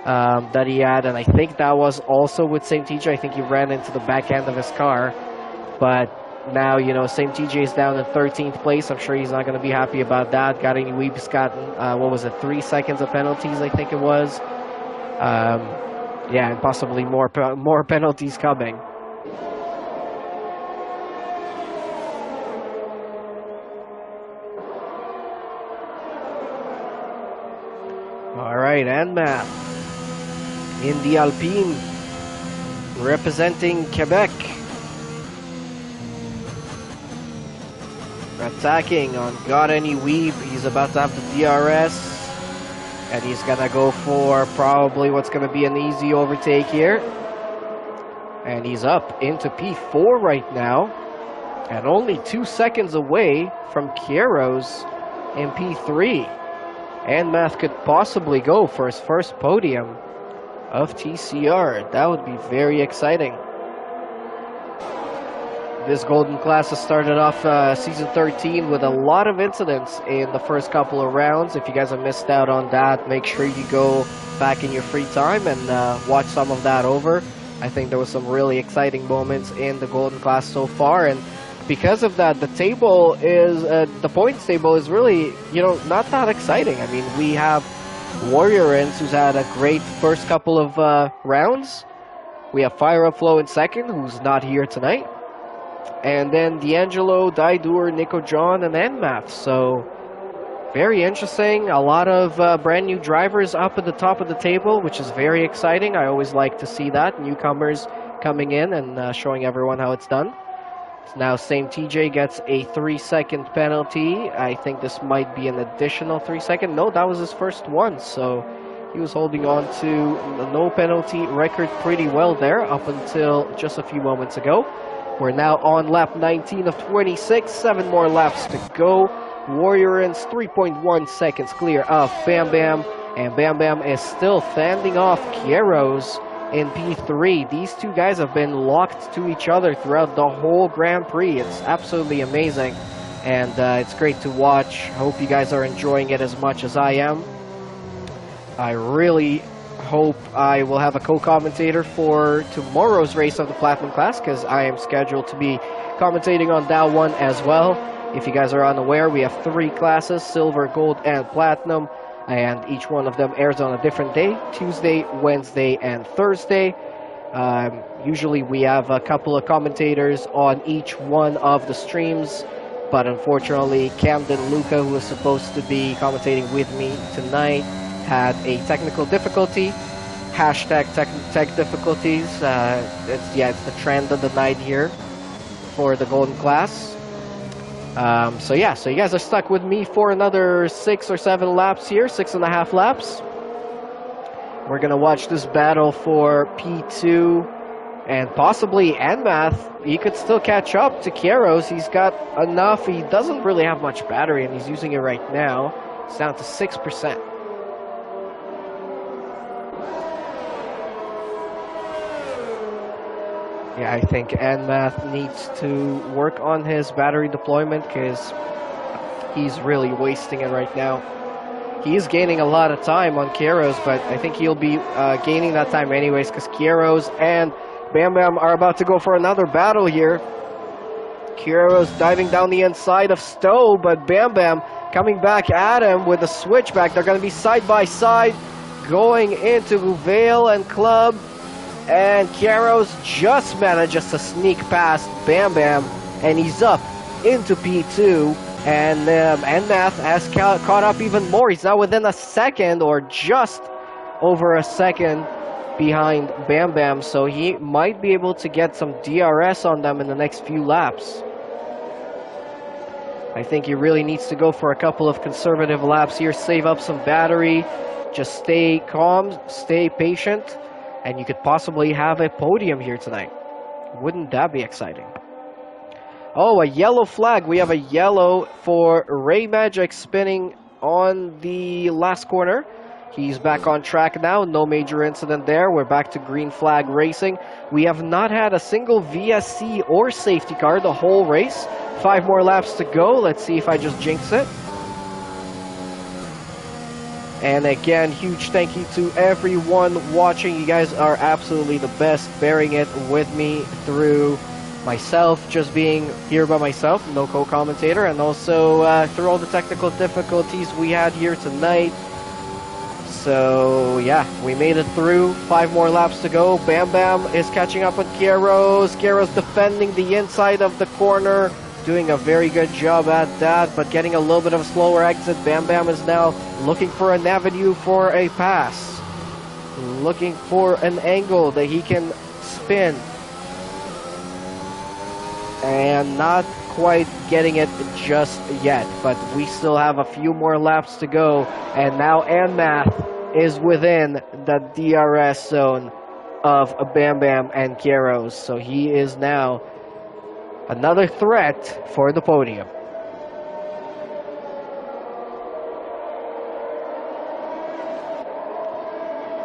that he had, and I think that was also with Same TJ. I think he ran into the back end of his car, but now, you know, Same TJ is down in 13th place. I'm sure he's not going to be happy about that. Got Any Weeb's gotten, what was it, 3 seconds of penalties, I think it was. Yeah, and possibly more penalties coming. Alright, and Matt in the Alpine, representing Quebec. Attacking on Got Any Weeb. He's about to have the DRS. And he's gonna go for probably what's gonna be an easy overtake here. And he's up into P4 right now. And only 2 seconds away from Kieros in P3. And Math could possibly go for his first podium of TCR. That would be very exciting. This golden class has started off season 13 with a lot of incidents in the first couple of rounds. If you guys have missed out on that, make sure you go back in your free time and watch some of that over. I think there was some really exciting moments in the golden class so far, and because of that, the table is the points table is really, you know, not that exciting. I mean, we have Warriorins, who's had a great first couple of rounds. We have Fire Up Flow in second, who's not here tonight. And then D'Angelo, Daidur, Nico John, and Enmath. So, very interesting. A lot of brand new drivers up at the top of the table, which is very exciting. I always like to see that. Newcomers coming in and showing everyone how it's done. So now, Same TJ gets a 3-second penalty. I think this might be an additional 3-second. No, that was his first one. So, he was holding on to the no penalty record pretty well there up until just a few moments ago. We're now on lap 19 of 26, 7 more laps to go. Warriorins 3.1 seconds clear of Bam Bam, and Bam Bam is still fending off Kieros in P3. These two guys have been locked to each other throughout the whole Grand Prix. It's absolutely amazing, and it's great to watch. Hope you guys are enjoying it as much as I am. I really hope I will have a co-commentator for tomorrow's race of the Platinum class, because I am scheduled to be commentating on that one as well. If you guys are unaware, we have 3 classes, Silver, Gold, and Platinum, and each one of them airs on a different day, Tuesday, Wednesday, and Thursday. Usually we have a couple of commentators on each one of the streams, but unfortunately Camden Luca, who was supposed to be commentating with me tonight, had a technical difficulty. Hashtag tech difficulties. It's the trend of the night here for the golden class. So you guys are stuck with me for another 6 or 7 laps here, 6.5 laps. We're gonna watch this battle for P2 and possibly Enmath. He could still catch up to Kieros. He's got enough. He doesn't really have much battery, and he's using it right now. It's down to 6%. Yeah, I think Enmath needs to work on his battery deployment, because he's really wasting it right now. He's gaining a lot of time on Kieros, but I think he'll be gaining that time anyways, because Kieros and Bam Bam are about to go for another battle here. Kieros diving down the inside of Stowe, but Bam Bam coming back at him with a switchback. They're going to be side by side going into Vale and Club. And Kieros just manages to sneak past Bam Bam, and he's up into P2. And Enmath has caught up even more. He's now within a second, or just over a second, behind Bam Bam. So he might be able to get some DRS on them in the next few laps. I think he really needs to go for a couple of conservative laps here, save up some battery. Just stay calm, stay patient, and you could possibly have a podium here tonight. Wouldn't that be exciting? Oh, a yellow flag. We have a yellow for Ray Magic spinning on the last corner. He's back on track now. No major incident there. We're back to green flag racing. We have not had a single VSC or safety car the whole race. 5 more laps to go. Let's see if I just jinx it. And again, huge thank you to everyone watching. You guys are absolutely the best, bearing it with me through myself just being here by myself, no co-commentator, and also through all the technical difficulties we had here tonight. So yeah, we made it through. 5 more laps to go. Bam Bam is catching up with Kieros. Kieros defending the inside of the corner, doing a very good job at that, but getting a little bit of a slower exit. Bam Bam is now looking for an avenue for a pass, looking for an angle that he can spin, and not quite getting it just yet, but we still have a few more laps to go. And now Anmath is within the DRS zone of Bam Bam and Kieros, so he is now another threat for the podium.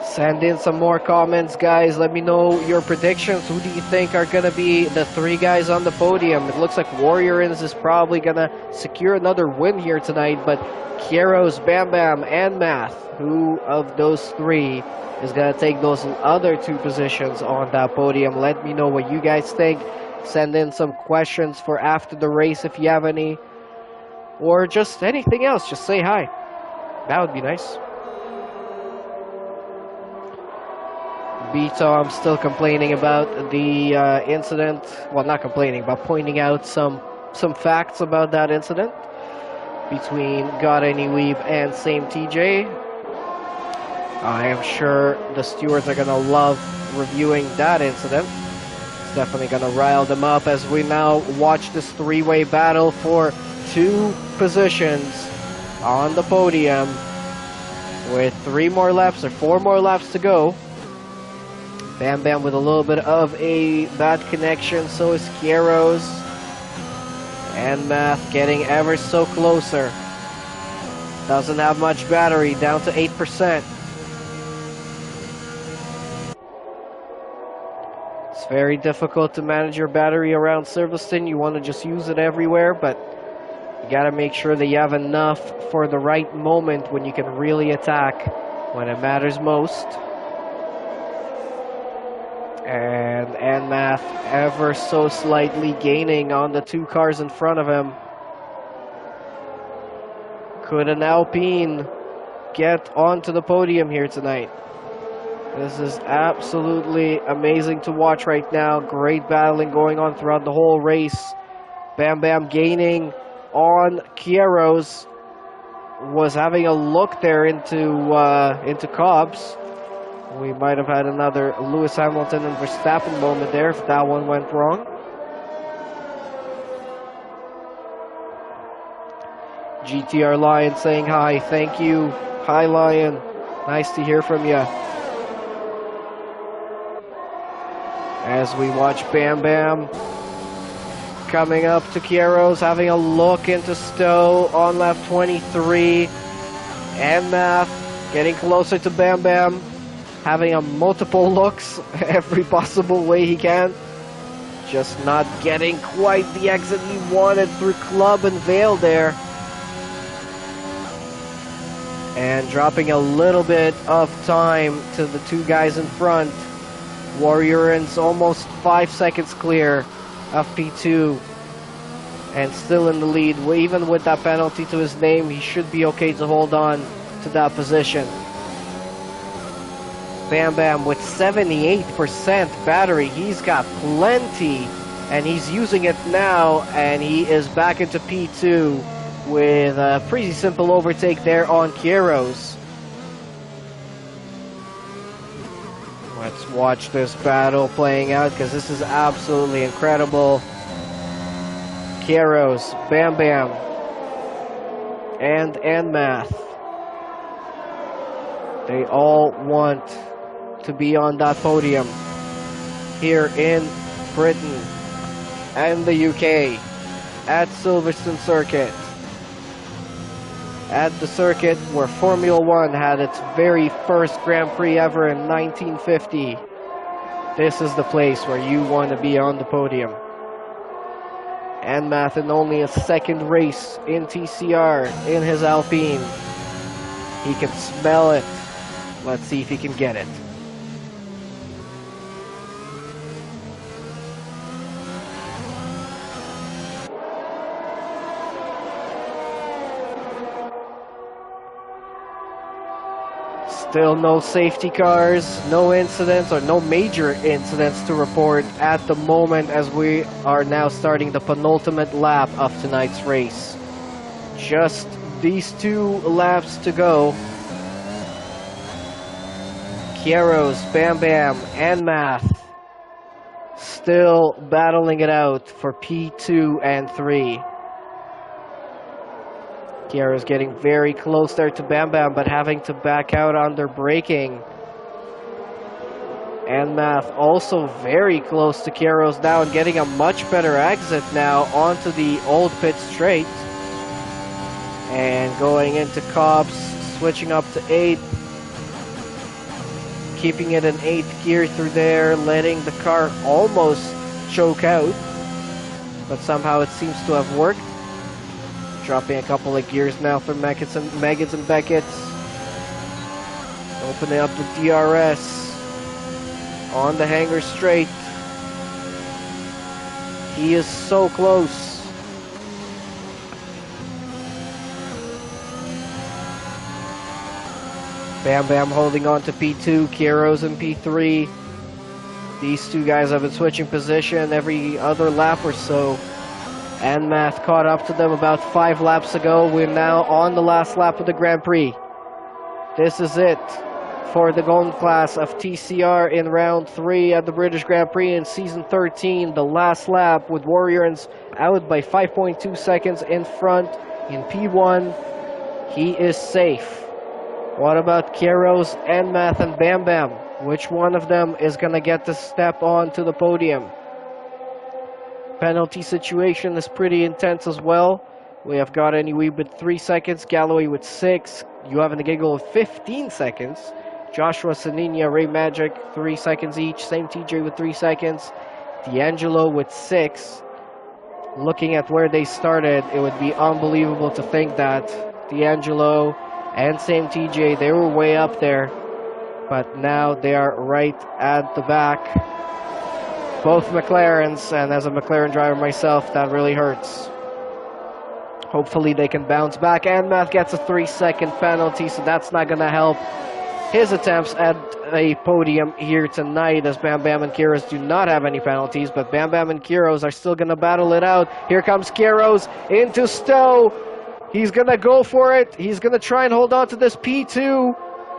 Send in some more comments, guys. Let me know your predictions. Who do you think are going to be the 3 guys on the podium? It looks like Warriorins is probably going to secure another win here tonight, but Kieros, Bam Bam, and Math, who of those 3 is going to take those other 2 positions on that podium? Let me know what you guys think. Send in some questions for after the race if you have any, or just anything else. Just say hi. That would be nice. B-Tom still complaining about the incident. Well, not complaining, but pointing out some facts about that incident between God Weeb and Same TJ. I am sure the stewards are going to love reviewing that incident. It's definitely going to rile them up as we now watch this 3-way battle for 2 positions on the podium with 3 more laps or 4 more laps to go. Bam Bam with a little bit of a bad connection, so is Kieros. And Math getting ever so closer. Doesn't have much battery, down to 8%. It's very difficult to manage your battery around Silverstone. You want to just use it everywhere, but you got to make sure that you have enough for the right moment when you can really attack when it matters most. And Math ever so slightly gaining on the 2 cars in front of him. Could an Alpine get onto the podium here tonight? This is absolutely amazing to watch right now. Great battling going on throughout the whole race. Bam Bam gaining on Kieros. Was having a look there into Cobbs. We might have had another Lewis Hamilton and Verstappen moment there if that one went wrong. GTR Lion saying hi. Thank you. Hi, Lion. Nice to hear from you. As we watch Bam Bam coming up to Kieros, having a look into Stowe on lap 23. And Math getting closer to Bam Bam. Having a multiple looks every possible way he can. Just not getting quite the exit he wanted through Club and Vale there. And dropping a little bit of time to the 2 guys in front. Warriorins almost 5 seconds clear of P2. And still in the lead. Even with that penalty to his name, he should be okay to hold on to that position. Bam Bam with 78% battery. He's got plenty, and he's using it now, and he is back into P2 with a pretty simple overtake there on Kieros. Let's watch this battle playing out, because this is absolutely incredible. Kieros, Bam Bam, and Math. They all want to be on that podium here in Britain and the UK at Silverstone Circuit. At the circuit where Formula One had its very first Grand Prix ever in 1950. This is the place where you want to be on the podium. Anmath in only a second race in TCR in his Alpine. He can smell it. Let's see if he can get it. Still no safety cars, no incidents or no major incidents to report at the moment as we are now starting the penultimate lap of tonight's race. Just these 2 laps to go. Kieros, Bam Bam, and Math still battling it out for P2 and 3. Kieros getting very close there to Bam Bam, but having to back out on their braking. And Math also very close to Kieros now and getting a much better exit now onto the old pit straight. And going into Cobbs, switching up to 8th. Keeping it in 8th gear through there, letting the car almost choke out. But somehow it seems to have worked. Dropping a couple of gears now for Megans and Beckett. Opening up the DRS. On the hanger straight. He is so close. Bam Bam holding on to P2, Kieros in P3. These 2 guys have been switching position every other lap or so. And Math caught up to them about 5 laps ago. We're now on the last lap of the Grand Prix. This is it for the Golden Class of TCR in round 3 at the British Grand Prix in season 13. The last lap with Warriors out by 5.2 seconds in front in P1. He is safe. What about Kieros, and Math, and Bam Bam? Which one of them is going to get to step on to the podium? Penalty situation is pretty intense as well. We have got Anywee with 3 seconds, Galloway with 6, you have a giggle with 15 seconds, Joshua, Saninia, Ray Magic 3 seconds each, same TJ with 3 seconds, D'Angelo with 6. Looking at where they started, it would be unbelievable to think that D'Angelo and same TJ, they were way up there, but now they are right at the back. Both McLarens, and as a McLaren driver myself, that really hurts. Hopefully they can bounce back, and Math gets a 3-second penalty, so that's not going to help his attempts at a podium here tonight, as Bam Bam and Kieros do not have any penalties, but Bam Bam and Kieros are still going to battle it out. Here comes Kieros into Stowe. He's going to go for it. He's going to try and hold on to this P2.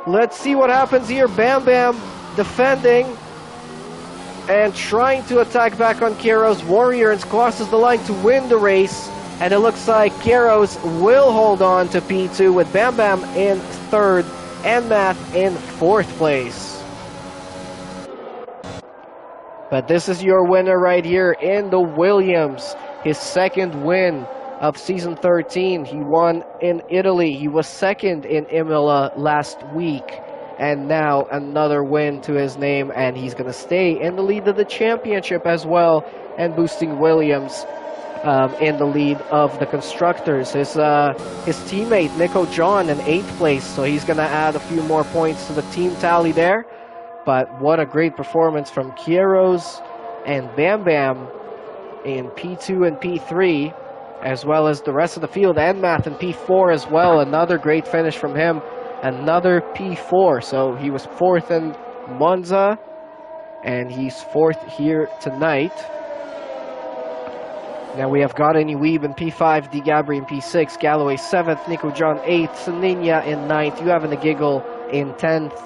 Let's see what happens here. Bam Bam defending and trying to attack back on Kieros. Warriors crosses the line to win the race, and it looks like Kieros will hold on to P2 with Bam Bam in 3rd and Math in 4th place. But this is your winner right here in the Williams, his 2nd win of season 13. He won in Italy. He was 2nd in Imola last week. And now another win to his name, and he's going to stay in the lead of the championship as well, and boosting Williams in the lead of the constructors. His teammate Nico John in 8th place, so he's going to add a few more points to the team tally there. But what a great performance from Kieros and Bam Bam in P2 and P3, as well as the rest of the field, and Math in P4 as well. Another great finish from him. Another P4, so he was 4th in Monza, and he's 4th here tonight. Now we have got Weeb in P5, D. Gabri in P6, Galloway 7th, Nico John 8th, Saninia in 9th, you have a Giggle in 10th,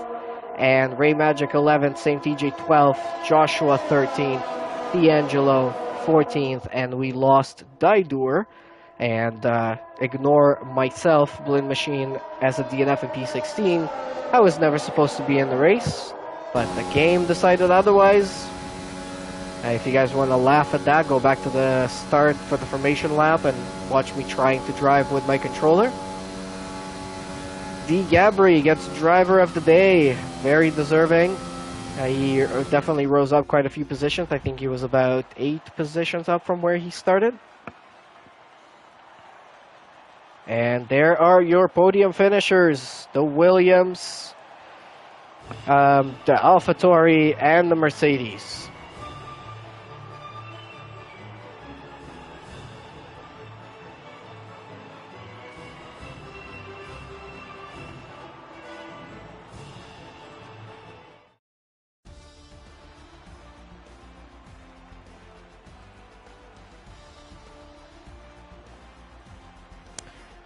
and Ray Magic 11th, Same TJ 12th, Joshua 13th, D'Angelo 14th, and we lost Daidur and ignore myself, Blind Machine, as a DNF in P16. I was never supposed to be in the race, but the game decided otherwise. If you guys want to laugh at that, go back to the start for the formation lap and watch me trying to drive with my controller. D. Gabri gets driver of the day. Very deserving. He definitely rose up quite a few positions. I think he was about 8 positions up from where he started. And there are your podium finishers. The Williams, the AlphaTauri, and the Mercedes.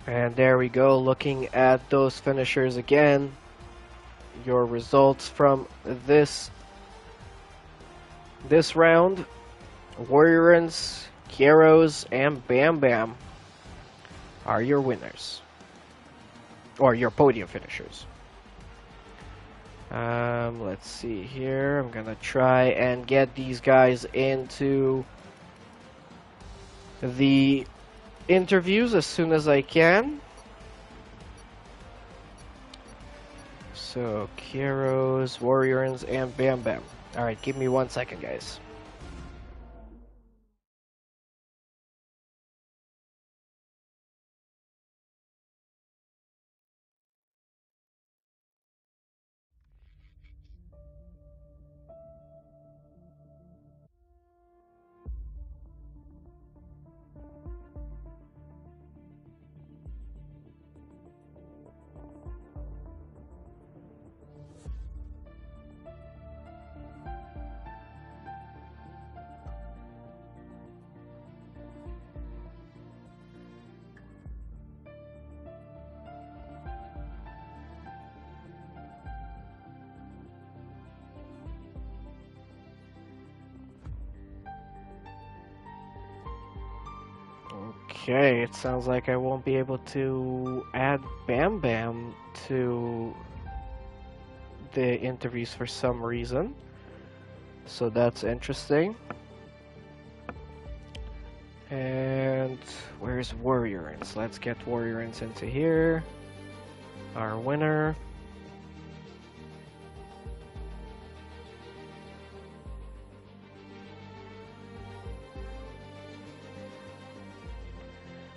And there we go, looking at those finishers again. Your results from this round. Warriors, Kieros, and Bam Bam are your winners. Or your podium finishers. Let's see here. I'm gonna try and get these guys into the interviews as soon as I can. So, Kieros, Warriors, and Bam Bam. Alright, give me 1 second, guys. Okay, it sounds like I won't be able to add Bam Bam to the interviews for some reason. So that's interesting. And where's Warriors? Let's get Warriors into here. Our winner.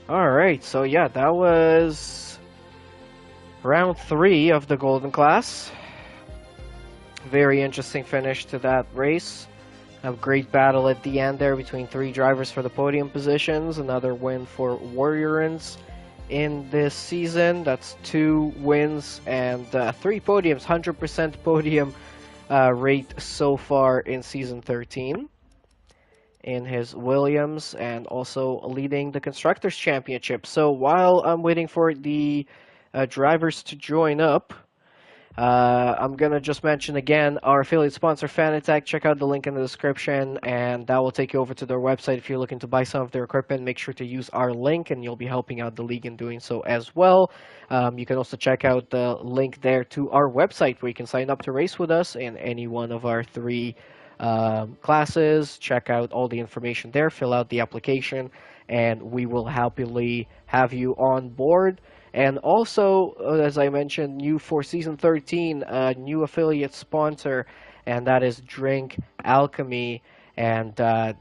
Alright, so yeah, that was round 3 of the Golden Class. Very interesting finish to that race. A great battle at the end there between 3 drivers for the podium positions. Another win for Warriors in this season. That's 2 wins and 3 podiums. 100% podium rate so far in Season 13. In his Williams, and also leading the Constructors' Championship. So while I'm waiting for the drivers to join up, I'm going to just mention again our affiliate sponsor, Fanatec. Check out the link in the description, and that will take you over to their website. If you're looking to buy some of their equipment, make sure to use our link, and you'll be helping out the league in doing so as well. You can also check out the link there to our website, where you can sign up to race with us in any one of our 3 classes. Check out all the information there, fill out the application, and we will happily have you on board. And also, as I mentioned, new for Season 13, a new affiliate sponsor, and that is Drink Alchemy. And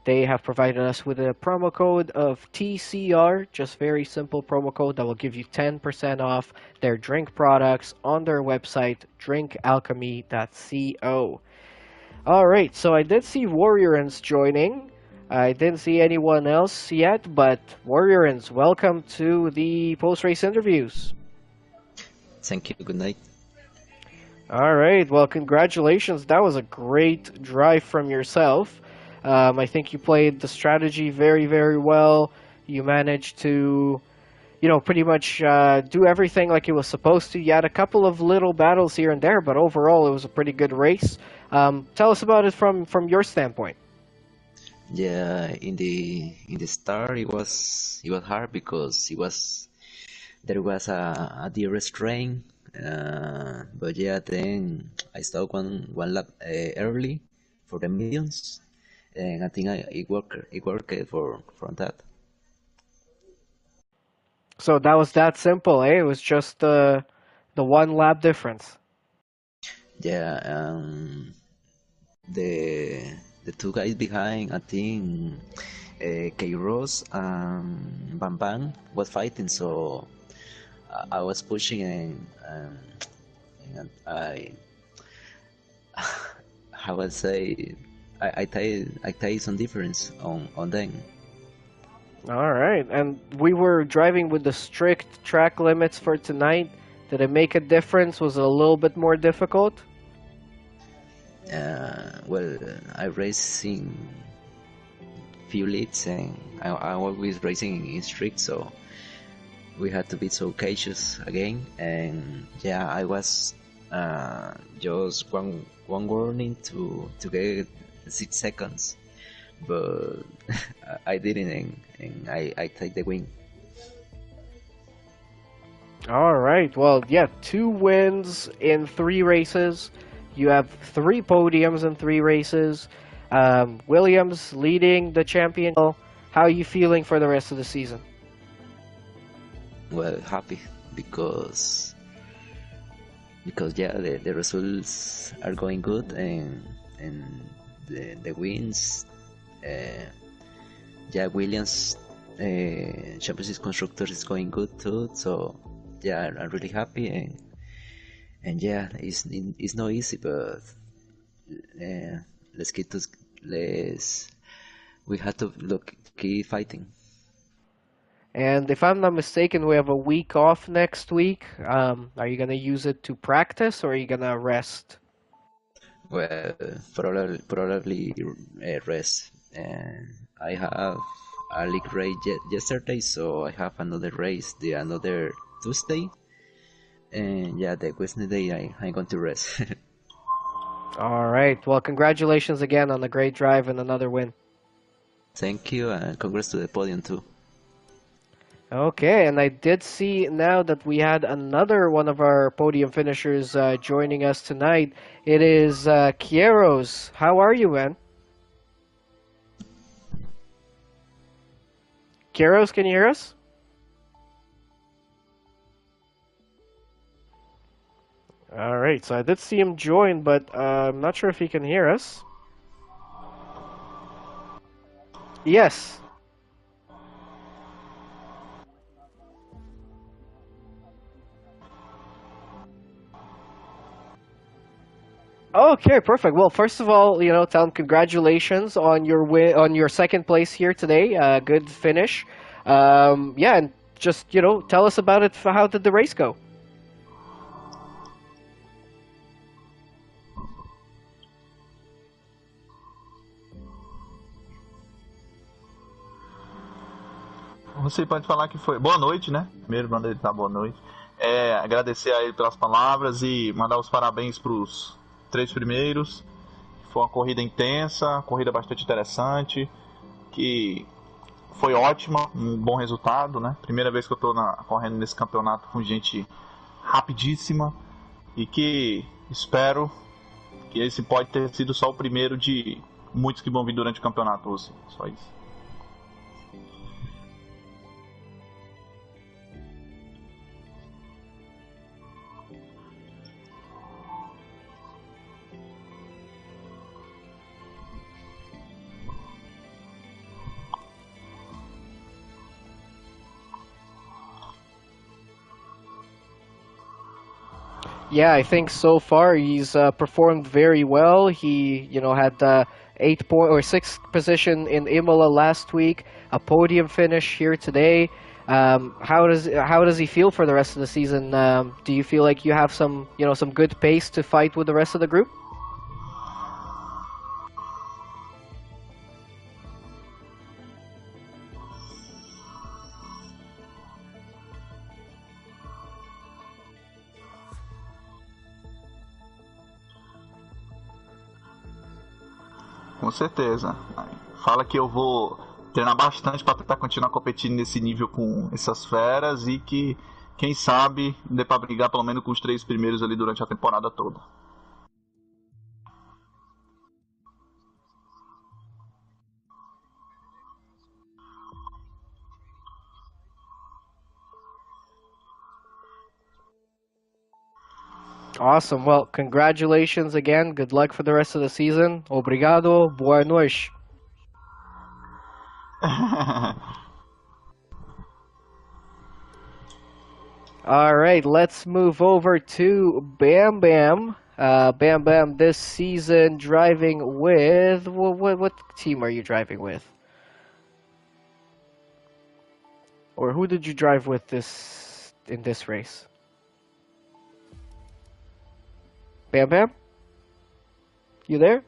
they have provided us with a promo code of TCR, just very simple promo code that will give you 10% off their drink products on their website, drinkalchemy.co. Alright, so I did see Warriors joining. I didn't see anyone else yet, but Warriors, welcome to the post-race interviews. Thank you, good night. Alright, well, congratulations. That was a great drive from yourself. I think you played the strategy very, very well. You managed to, pretty much do everything like it was supposed to. You had a couple of little battles here and there, but overall it was a pretty good race. Tell us about it from your standpoint. Yeah, in the start it was hard because there was a deer restraint, but yeah, then I stopped one lap early for the millions, and I think it worked for from that. So that was that simple, eh? It was just the one lap difference. Yeah, the two guys behind, I think Kairos and Bam Bam was fighting, so I was pushing and how I say I tie some difference on them. All right, and we were driving with the strict track limits for tonight. Did it make a difference? Was it a little bit more difficult? Well, I race in few leads and I always racing in strict, so we had to be so cautious again. And yeah, I was just one warning to get 6 seconds, but I didn't, and I take the win. All right. Well, yeah, 2 wins in 3 races. You have 3 podiums in 3 races. Williams leading the championship. How are you feeling for the rest of the season? Well, happy because yeah, the results are going good, and the wins. Uh, yeah, Williams championship constructor is going good too. So yeah, I'm really happy, and yeah, it's not easy, but uh, let's keep to let's we have to look keep fighting. And if I'm not mistaken, we have a week off next week. Are you gonna use it to practice or are you gonna rest? Well, probably rest. And I have a league race yesterday, so I have another race the another Tuesday, and yeah, the Wednesday I'm going to rest. All right. Well, congratulations again on a great drive and another win. Thank you, and congrats to the podium too. Okay, and I did see now that we had another one of our podium finishers joining us tonight. It is Kieros. How are you, man? Kieros, can you hear us? All right, so I did see him join, but I'm not sure if he can hear us. Yes. Okay, perfect. Well, first of all, tell him congratulations on your win, on your second place here today. Good finish. Yeah, and just tell us about it. How did the race go? Você pode falar que foi. Boa noite, né? Primeiro, mandar ele dar boa noite. Agradecer a ele pelas palavras e mandar os parabéns para os 3 primeiros. Foi uma corrida intensa, uma corrida bastante interessante, que foi ótima, um bom resultado, né? Primeira vez que eu estou correndo nesse campeonato com gente rapidíssima e que espero que esse pode ter sido só o primeiro de muitos que vão vir durante o campeonato, Rússia. Só isso. Yeah, I think so far he's performed very well. He, had 8 point or sixth position in Imola last week, a podium finish here today. How does he feel for the rest of the season? Do you feel like you have some good pace to fight with the rest of the group? com certeza. Fala que eu vou treinar bastante para tentar continuar competindo nesse nível com essas feras e que, quem sabe, dê para brigar pelo menos com os 3 primeiros ali durante a temporada toda. Awesome. Well, congratulations again. Good luck for the rest of the season. Obrigado. Boa noite. All right, let's move over to Bam Bam. Bam Bam, this season driving with what team are you driving with? Or who did you drive with this in this race? Bam Bam? You there?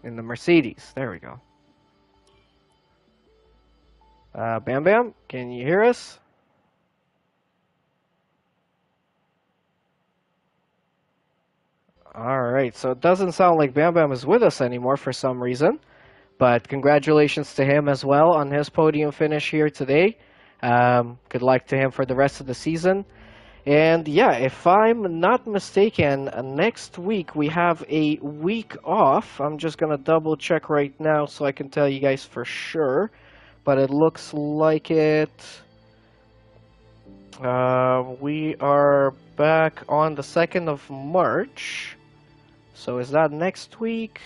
In the Mercedes. There we go. Bam Bam, can you hear us? Alright, so it doesn't sound like Bam Bam is with us anymore for some reason. But congratulations to him as well on his podium finish here today. Good luck to him for the rest of the season. And yeah, if I'm not mistaken, next week we have a week off. I'm just gonna double check right now so I can tell you guys for sure. But it looks like it. We are back on the 2nd of March. So is that next week?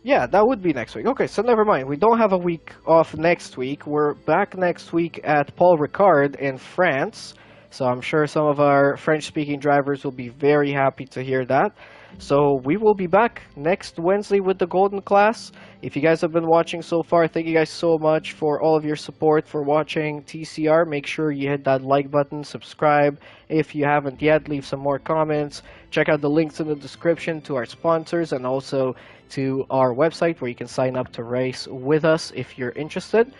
Yeah, that would be next week. Okay, so never mind. We don't have a week off next week. We're back next week at Paul Ricard in France. So I'm sure some of our French-speaking drivers will be very happy to hear that. So we will be back next Wednesday with the Golden Class. If you guys have been watching so far, thank you guys so much for all of your support for watching TCR. Make sure you hit that like button, subscribe. If you haven't yet, leave some more comments. Check out the links in the description to our sponsors and also to our website where you can sign up to race with us if you're interested.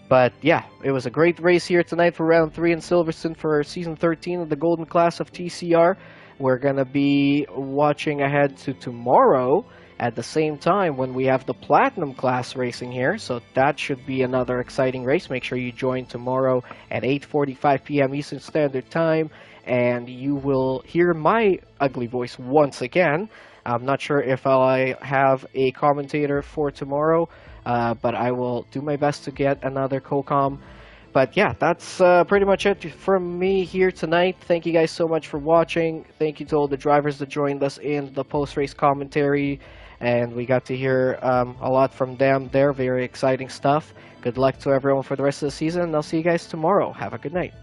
But yeah, it was a great race here tonight for round 3 in Silverstone for season 13 of the Golden Class of TCR. We're going to be watching ahead to tomorrow at the same time when we have the Platinum Class racing here. So that should be another exciting race. Make sure you join tomorrow at 8:45 p.m. Eastern Standard Time. And you will hear my ugly voice once again. I'm not sure if I have a commentator for tomorrow, but I will do my best to get another co-com. But yeah, that's pretty much it from me here tonight. Thank you guys so much for watching. Thank you to all the drivers that joined us in the post-race commentary. And we got to hear a lot from them. They're very exciting stuff. Good luck to everyone for the rest of the season. And I'll see you guys tomorrow. Have a good night.